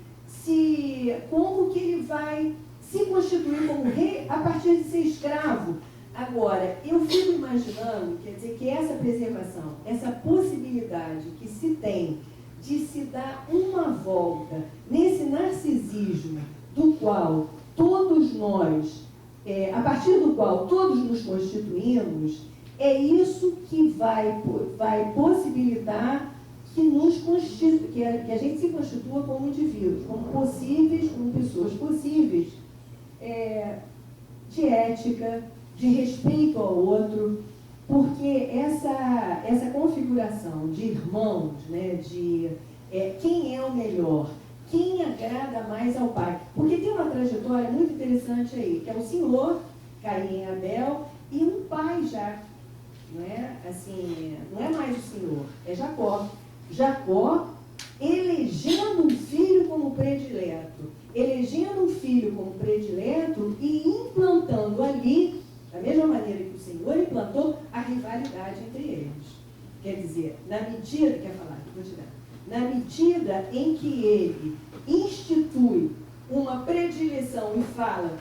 como que ele vai se constituir como rei a partir de ser escravo. Agora, eu fico imaginando, quer dizer, que essa preservação, essa possibilidade que se tem de se dar uma volta nesse narcisismo do qual todos nós, a partir do qual todos nos constituímos, é isso que vai possibilitar que a gente se constitua como indivíduos, como pessoas possíveis, de ética, de respeito ao outro, porque essa configuração de irmãos, né, de quem é o melhor, quem agrada mais ao pai, porque tem uma trajetória muito interessante aí, que é o senhor, Caim e Abel, e um pai já, não é? Assim, não é mais o senhor, é Jacó. Jacó elegendo um filho como predileto, e implantando ali, da mesma maneira que o Senhor implantou, a rivalidade entre eles. Quer dizer, na medida em que ele institui uma predileção e fala,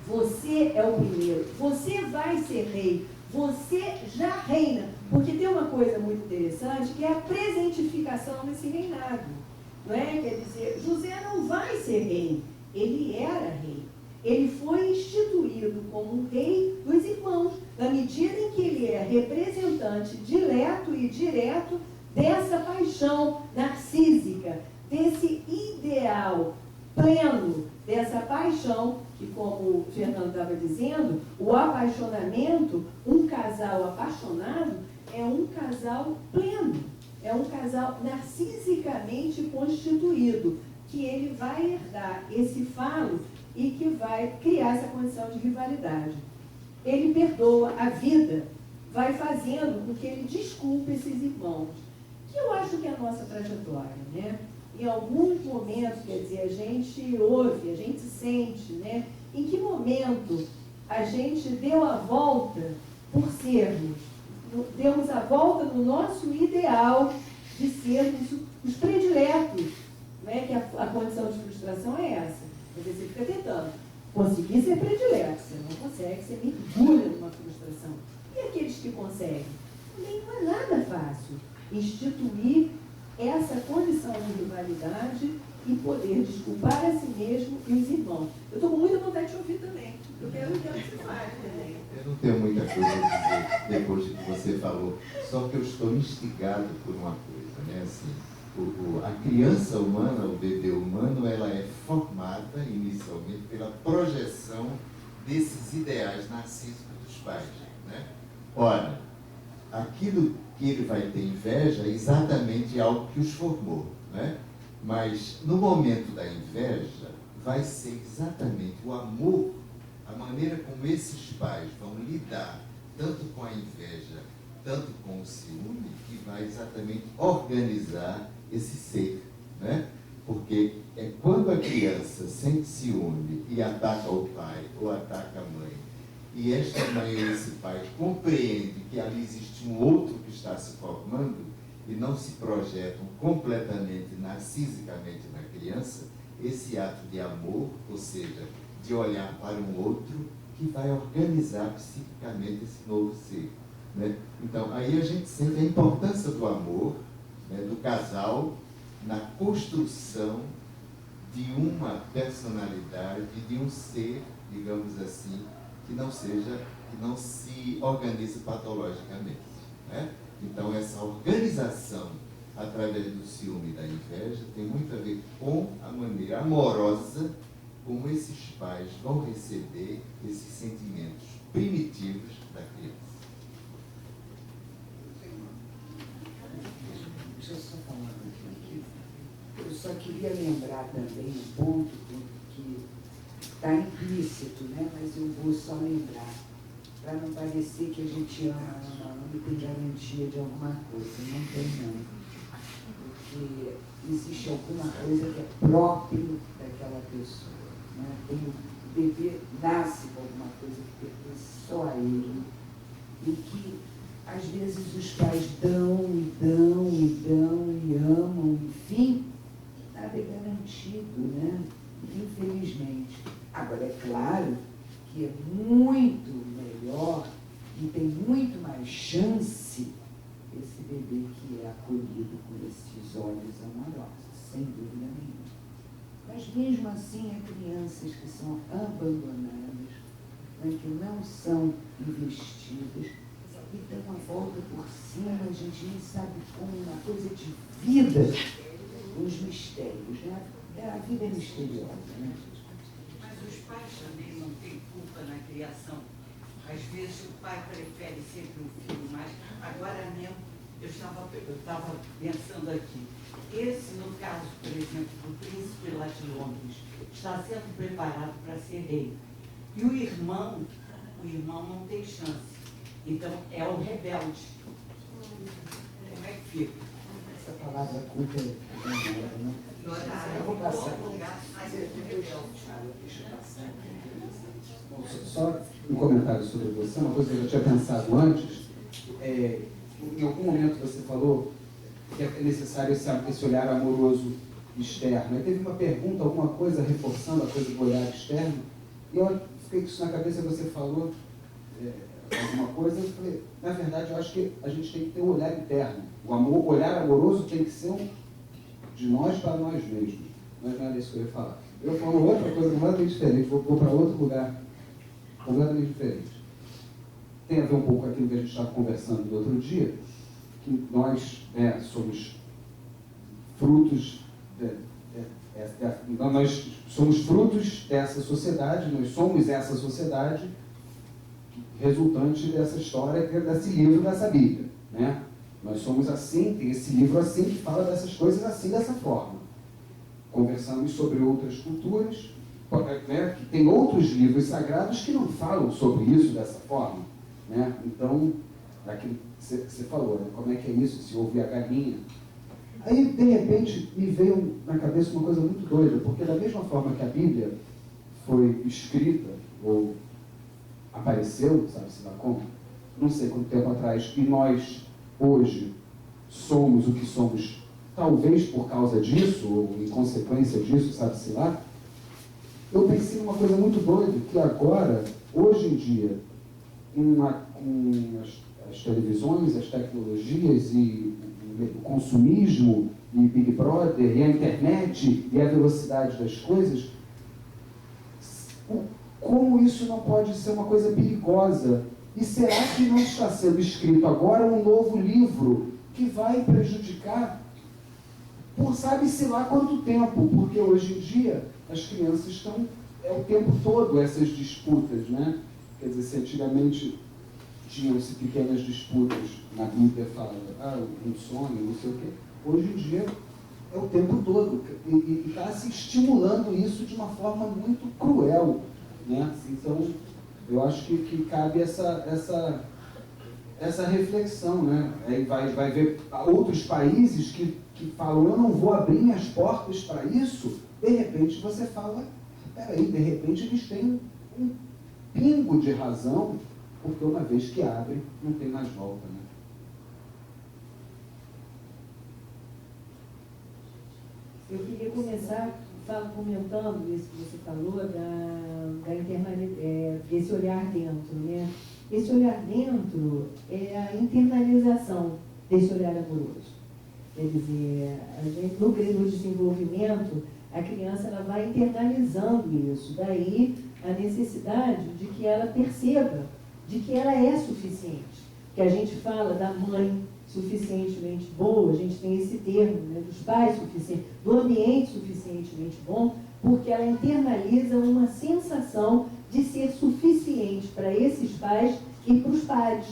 você é o primeiro, você vai ser rei, você já reina, porque tem uma coisa muito interessante que é a presentificação desse reinado, não é? Quer dizer, José não vai ser rei, ele era rei, ele foi instituído como rei dos irmãos, na medida em que ele é representante direto e direto dessa paixão narcísica, desse ideal pleno, dessa paixão que, como o Fernando estava dizendo, o apaixonamento, um casal apaixonado é um casal pleno, é um casal narcisicamente constituído, que ele vai herdar esse falo e que vai criar essa condição de rivalidade. Ele perdoa a vida, vai fazendo com que ele desculpe esses irmãos, que eu acho que é a nossa trajetória, né? Em alguns momentos, quer dizer, a gente ouve, a gente sente, né? Em que momento a gente deu a volta por sermos, demos a volta no nosso ideal de sermos os prediletos, né? Que a condição de frustração é essa. Você fica tentando conseguir ser predileto, você não consegue, você mergulha numa frustração. E aqueles que conseguem? Também não é nada fácil instituir essa condição de rivalidade e poder desculpar a si mesmo e os irmãos. Eu estou com muita vontade de ouvir também. Eu quero que você fale também. Eu não tenho muita coisa a dizer depois do que você falou, só que eu estou instigado por uma coisa, né? Assim, A criança humana, o bebê humano, ela é formada inicialmente pela projeção desses ideais narcísicos dos pais, né? Ora, aquilo que ele vai ter inveja é exatamente algo que os formou, né? Mas no momento da inveja vai ser exatamente o amor, a maneira como esses pais vão lidar tanto com a inveja, tanto com o ciúme, que vai exatamente organizar esse ser, né? Porque é quando a criança sente ciúme e ataca o pai ou ataca a mãe, e esta mãe ou esse pai compreende que ali existe um outro que está se formando e não se projetam completamente narcisicamente na criança, esse ato de amor, ou seja, de olhar para um outro, que vai organizar psiquicamente esse novo ser, né? Então, aí a gente sente a importância do amor, né, do casal, na construção de uma personalidade, de um ser, digamos assim, que não se organize patologicamente, né? Então, essa organização através do ciúme e da inveja tem muito a ver com a maneira amorosa como esses pais vão receber esses sentimentos primitivos da criança. Deixa eu só falar aqui. Eu só queria lembrar também um ponto que está implícito, né? Mas eu vou só lembrar, para não parecer que a gente ama e tem garantia de alguma coisa. Não tem, não. Porque existe alguma coisa que é próprio daquela pessoa, né? O bebê nasce com alguma coisa que pertence só a ele, e que às vezes os pais dão e dão e dão e amam, enfim, nada é garantido, né? Infelizmente. Agora, é claro que é muito melhor e tem muito mais chance esse bebê que é acolhido com esses olhos amorosos, sem dúvida nenhuma. Mas mesmo assim, há crianças que são abandonadas, né, que não são investidas, e dão uma volta por cima, a gente nem sabe como, uma coisa de vida, os mistérios, né? A vida é misteriosa, né? Mas os pais também não têm culpa na criação. Às vezes o pai prefere sempre um filho mais. Agora mesmo, eu estava pensando aqui. Esse, no caso, por exemplo, do príncipe lá de Londres, está sendo preparado para ser rei. E o irmão não tem chance. Então, é o rebelde. Como é que fica? Essa palavra culpa é né? Eu vou passar. Deixa eu passar. Bom, só um comentário sobre você, uma coisa que eu já tinha pensado antes. Em algum momento você falou que é necessário esse olhar amoroso externo. Aí teve uma pergunta, alguma coisa reforçando a coisa do olhar externo, e eu fiquei com isso na cabeça, você falou alguma coisa, eu falei, na verdade, eu acho que a gente tem que ter um olhar interno. O olhar amoroso tem que ser de nós para nós mesmos. Mas não era isso que eu ia falar. Eu falo outra coisa completamente diferente, vou para outro lugar completamente diferente. Tem a ver um pouco com aquilo que a gente estava conversando no outro dia, que nós somos frutos nós somos frutos dessa sociedade, nós somos essa sociedade resultante dessa história, desse livro, dessa Bíblia, né? Nós somos assim, tem esse livro assim que fala dessas coisas assim, dessa forma. Conversamos sobre outras culturas, né, que tem outros livros sagrados que não falam sobre isso dessa forma, né? Então, aquilo que você falou, né? Como é que é isso, se ouvir a galinha? Aí, de repente, me veio na cabeça uma coisa muito doida, porque da mesma forma que a Bíblia foi escrita, ou apareceu, sabe-se lá como, não sei quanto tempo atrás, e nós, hoje, somos o que somos, talvez por causa disso, ou em consequência disso, sabe-se lá, eu pensei numa coisa muito doida, que agora, hoje em dia, com as televisões, as tecnologias e o consumismo, e Big Brother, e a internet, e a velocidade das coisas, como isso não pode ser uma coisa perigosa? E será que não está sendo escrito agora um novo livro que vai prejudicar por sabe-se lá quanto tempo, porque hoje em dia as crianças estão o tempo todo essas disputas, né? Quer dizer, se antigamente tinham-se pequenas disputas, na Bíblia fala, um sonho, não sei o quê, hoje em dia é o tempo todo, e está se estimulando isso de uma forma muito cruel, né? Então, eu acho que cabe essa reflexão, né? Aí vai ver outros países que falam, eu não vou abrir minhas portas para isso, de repente você fala, peraí, de repente eles têm um pingo de razão, porque uma vez que abre, não tem mais volta, né? Eu queria começar comentando isso que você falou, desse olhar dentro, né? Esse olhar dentro é a internalização desse olhar amoroso. Quer dizer, a gente, no desenvolvimento, a criança ela vai internalizando isso. Daí a necessidade de que ela perceba de que ela é suficiente. Que a gente fala da mãe suficientemente boa, a gente tem esse termo, né, dos pais suficientes, do ambiente suficientemente bom, porque ela internaliza uma sensação de ser suficiente para esses pais e para os pares,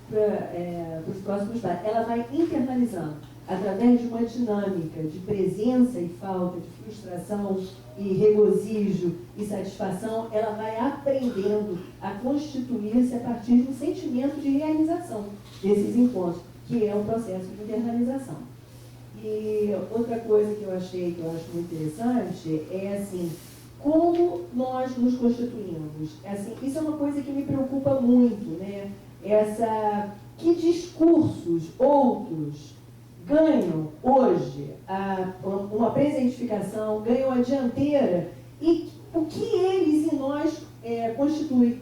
para os próximos pares. Ela vai internalizando através de uma dinâmica de presença e falta, de frustração e regozijo e satisfação, ela vai aprendendo a constituir-se a partir de um sentimento de realização desses encontros, que é um processo de internalização. E outra coisa que eu acho muito interessante é assim, como nós nos constituímos. Assim, isso é uma coisa que me preocupa muito, né? Que discursos outros ganham hoje uma presentificação, ganham a dianteira, e o que eles e nós constituem.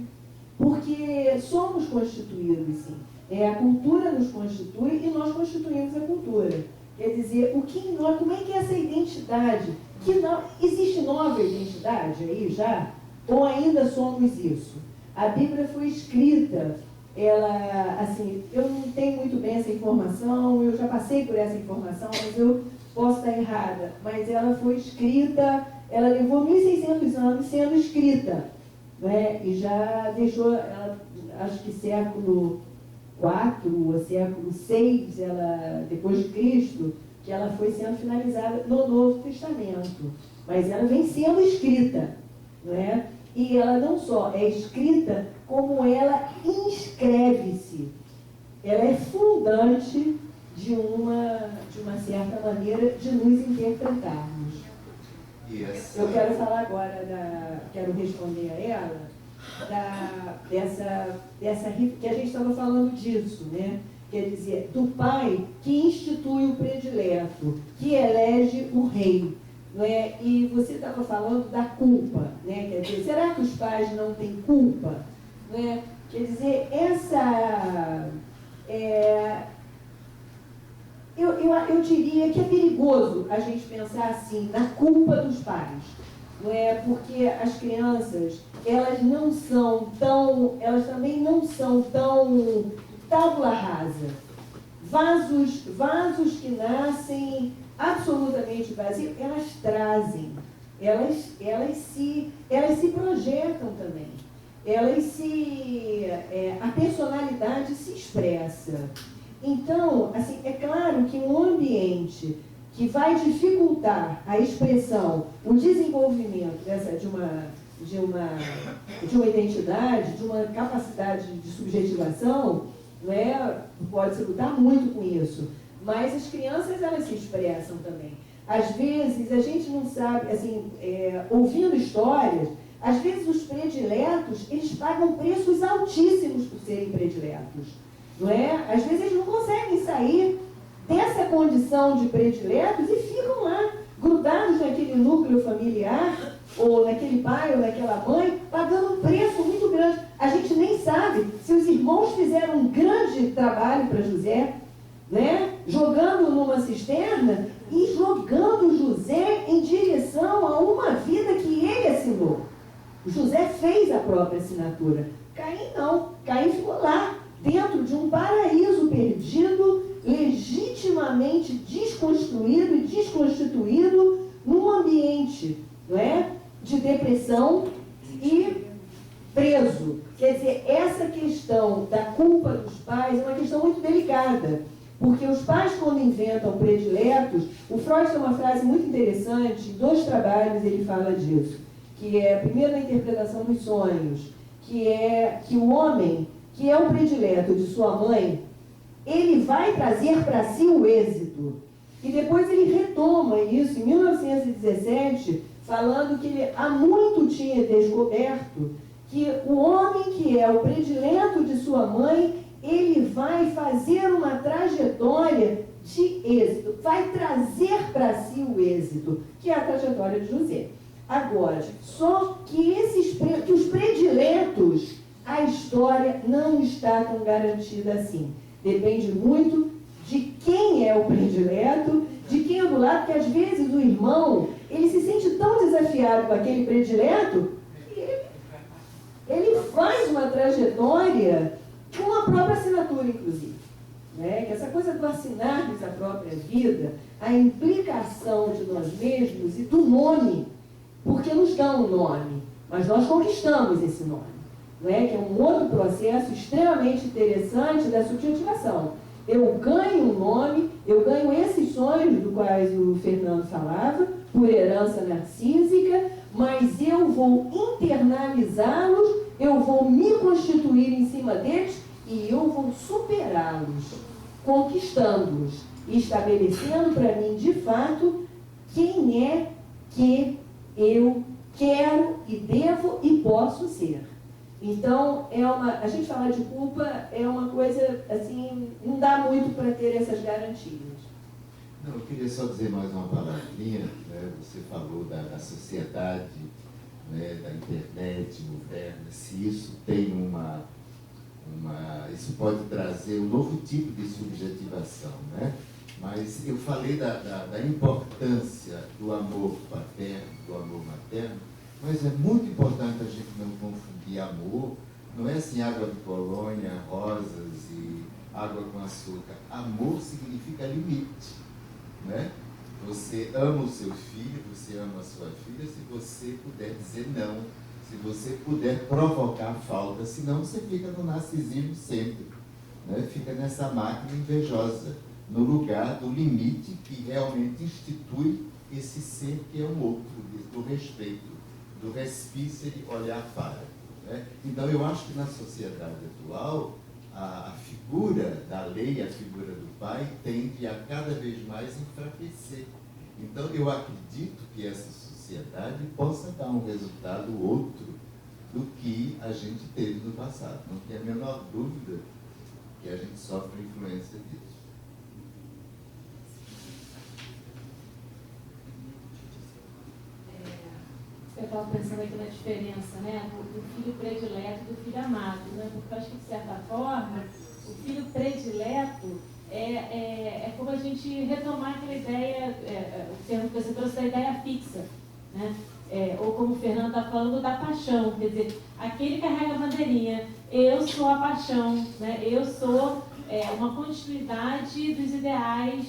Porque somos constituídos, sim. A cultura nos constitui e nós constituímos a cultura. Quer dizer, como é que é essa identidade? Existe nova identidade aí já? Ou ainda somos isso? A Bíblia foi escrita, assim, eu não tenho muito bem essa informação, eu já passei por essa informação, mas eu posso estar errada. Mas ela foi escrita, ela levou 1.600 anos sendo escrita, né? E já deixou, acho que século IV ou século VI, depois de Cristo, que ela foi sendo finalizada no Novo Testamento. Mas ela vem sendo escrita, não é? E ela não só é escrita, como ela inscreve-se. Ela é fundante de uma certa maneira de nos interpretarmos. Eu quero falar agora, quero responder a ela, que a gente estava falando disso, né? Quer dizer, do pai que institui o predileto, que elege o rei. Não é? E você estava falando da culpa, né? Quer dizer, será que os pais não têm culpa? Não é? Quer dizer, eu diria que é perigoso a gente pensar assim, na culpa dos pais. Não é? Porque as crianças, elas também não são tão tábula rasa. Vasos que nascem absolutamente vazios, elas trazem, elas se projetam também. A personalidade se expressa. Então, assim, é claro que um ambiente que vai dificultar a expressão, o desenvolvimento de uma identidade, de uma capacidade de subjetivação, né, pode-se lutar muito com isso. Mas as crianças, elas se expressam também. Às vezes, a gente não sabe, assim, ouvindo histórias, às vezes os prediletos, eles pagam preços altíssimos por serem prediletos. Não é? Às vezes eles não conseguem sair dessa condição de prediletos e ficam lá, grudados naquele núcleo familiar, ou naquele pai ou naquela mãe, pagando um preço muito grande. A gente nem sabe se os irmãos fizeram um grande trabalho para José, né? Jogando numa cisterna e jogando José em direção a uma vida que ele assinou. José fez a própria assinatura. Caim não. Caim ficou lá, dentro de um paraíso perdido, legitimamente desconstruído destruído e desconstituído num ambiente, não é, de depressão e preso. Quer dizer, essa questão da culpa dos pais é uma questão muito delicada, porque os pais, quando inventam prediletos, o Freud tem uma frase muito interessante, em 2 trabalhos ele fala disso, que é, primeiro, na interpretação dos sonhos, que é que o homem, que é o predileto de sua mãe, ele vai trazer para si o êxito. E depois ele retoma isso em 1917, falando que ele há muito tinha descoberto que o homem que é o predileto de sua mãe, ele vai fazer uma trajetória de êxito, vai trazer para si o êxito, que é a trajetória de José. Agora, só que que os prediletos, a história não está tão garantida assim. Depende muito de quem é o predileto, de quem é do lado, porque às vezes o irmão, ele se sente tão desafiado com aquele predileto, que ele faz uma trajetória com a própria assinatura, inclusive. Né? Que essa coisa do assinarmos a própria vida, a implicação de nós mesmos e do nome, porque nos dão um nome, mas nós conquistamos esse nome. Não é? Que é um outro processo extremamente interessante da subjetivação. Eu ganho um nome, eu ganho esses sonhos do quais o Fernando falava, por herança narcísica, mas eu vou internalizá-los, eu vou me constituir em cima deles e eu vou superá-los, conquistando-os, estabelecendo para mim, de fato, quem é que eu quero e devo e posso ser. Então, a gente falar de culpa é uma coisa, assim, não dá muito para ter essas garantias. Não, eu queria só dizer mais uma palavrinha, né? Você falou da sociedade, né, da internet moderna, se isso tem isso pode trazer um novo tipo de subjetivação, né? Mas eu falei da importância do amor paterno, do amor materno, mas é muito importante a gente não confundir amor, não é assim água de colônia, rosas e água com açúcar. Amor significa limite, né? Você ama o seu filho, você ama a sua filha, se você puder dizer não, se você puder provocar falta, senão você fica no narcisismo sempre, né? Fica nessa máquina invejosa, no lugar do limite que realmente institui esse ser que é o outro, do respeito, do respício de olhar para. Né? Então, eu acho que na sociedade atual, a figura da lei, a figura do pai, tende a cada vez mais enfraquecer. Então, eu acredito que essa sociedade possa dar um resultado outro do que a gente teve no passado. Não tem a menor dúvida que a gente sofre influência disso. Eu estava pensando aqui na diferença, né, do filho predileto e do filho amado, né, porque eu acho que, de certa forma, o filho predileto é como a gente retomar aquela ideia, o termo que você trouxe da ideia fixa, né, ou como o Fernando está falando, da paixão, quer dizer, aquele carrega a bandeirinha, eu sou a paixão, né, eu sou uma continuidade dos ideais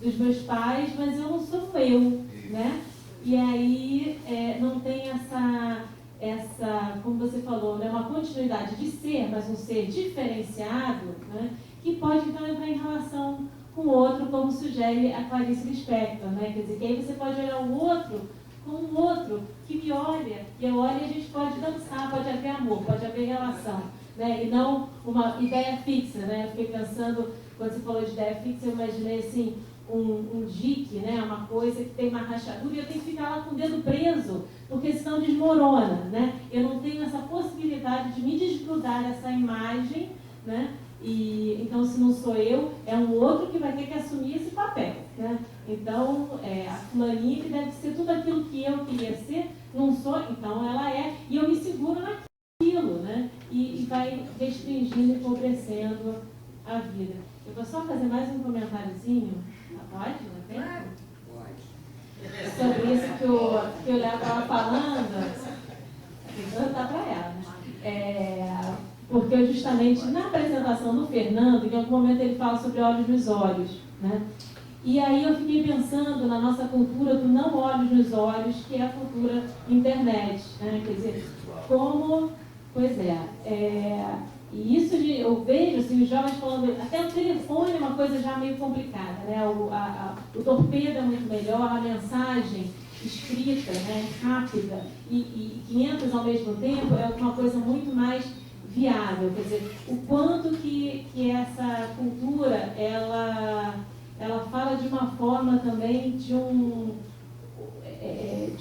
dos meus pais, mas eu não sou eu, né? E aí não tem essa, como você falou, né, uma continuidade de ser, mas um ser diferenciado, né, que pode então entrar em relação com o outro, como sugere a Clarice Lispector, né? Quer dizer, que aí você pode olhar o outro como um outro que me olha, e eu olho e a gente pode dançar, pode haver amor, pode haver relação, né? E não uma ideia fixa, né? Eu fiquei pensando, quando você falou de ideia fixa, eu imaginei assim, um dique, né? Uma coisa que tem uma rachadura e eu tenho que ficar lá com o dedo preso, porque senão desmorona, né? Eu não tenho essa possibilidade de me desgrudar dessa imagem, né? E então, se não sou eu, é um outro que vai ter que assumir esse papel, né? Então, a fulaninha que deve ser tudo aquilo que eu queria ser, não sou, então ela é, e eu me seguro naquilo, né? E vai restringindo e empobrecendo a vida. Eu vou só fazer mais um comentáriozinho. Pode? Não tem? Pode. Sobre isso que o Léo estava falando, vou voltar para ela, né? Porque justamente na apresentação do Fernando, em algum momento ele fala sobre olhos nos olhos, né? E aí eu fiquei pensando na nossa cultura do não olhos nos olhos, que é a cultura internet, né? Quer dizer, como... Pois é, e isso eu vejo assim, os jovens falando, até o telefone é uma coisa já meio complicada, né? O torpedo é muito melhor, a mensagem escrita, né, rápida, e 500 ao mesmo tempo é uma coisa muito mais viável. Quer dizer, o quanto que essa cultura, ela fala de uma forma também de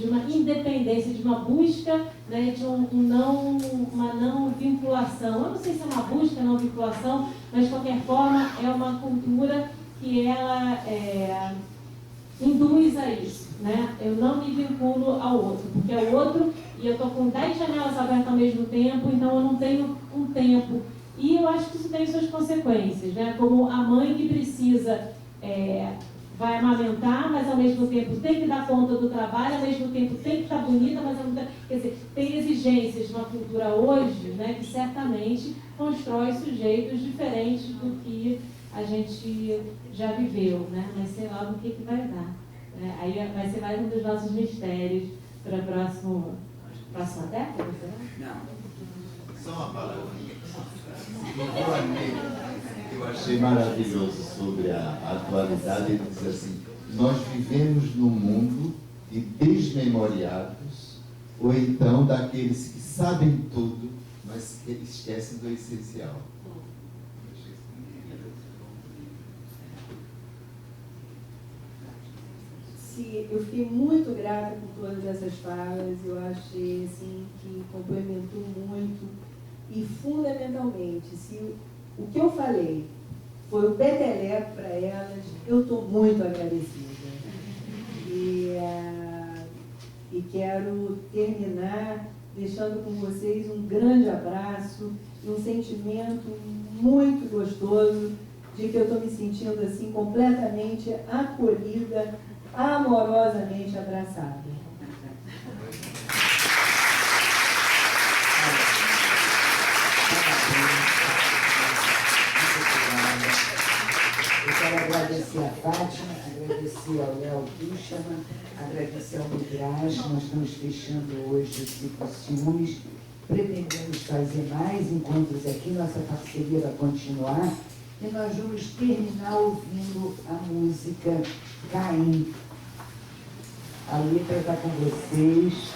uma independência, de uma busca, né, de uma não vinculação. Eu não sei se é uma busca, não vinculação, mas de qualquer forma é uma cultura que ela induz a isso, né? Eu não me vinculo ao outro, porque é o outro e eu estou com 10 janelas abertas ao mesmo tempo, então eu não tenho um tempo. E eu acho que isso tem suas consequências, né? Como a mãe que precisa, vai amamentar, mas ao mesmo tempo tem que dar conta do trabalho, ao mesmo tempo tem que estar bonita, mas ao mesmo tempo... Quer dizer, tem exigências de uma cultura hoje, né, que certamente constrói sujeitos diferentes do que a gente já viveu, né? Mas sei lá do que vai dar. Né? Aí vai ser mais um dos nossos mistérios para a próxima década, será? Não. Só uma palavrinha. Eu achei maravilhoso sobre a atualidade. Ele diz assim: nós vivemos num mundo de desmemoriados, ou então daqueles que sabem tudo, mas que esquecem do essencial. Eu fiquei muito grata por todas essas falas. Eu achei assim, que complementou muito. E, fundamentalmente, se o que eu falei foi o peteleco para elas, eu estou muito agradecida. E quero terminar deixando com vocês um grande abraço e um sentimento muito gostoso de que eu estou me sentindo assim completamente acolhida, amorosamente abraçada. Eu quero agradecer a Fátima, agradecer ao Léo Buchmann, agradecer ao Migrage. Nós estamos fechando hoje o ciclo Ciúmes. Pretendemos fazer mais encontros aqui, nossa parceria vai continuar. E nós vamos terminar ouvindo a música Caim. A letra está com vocês.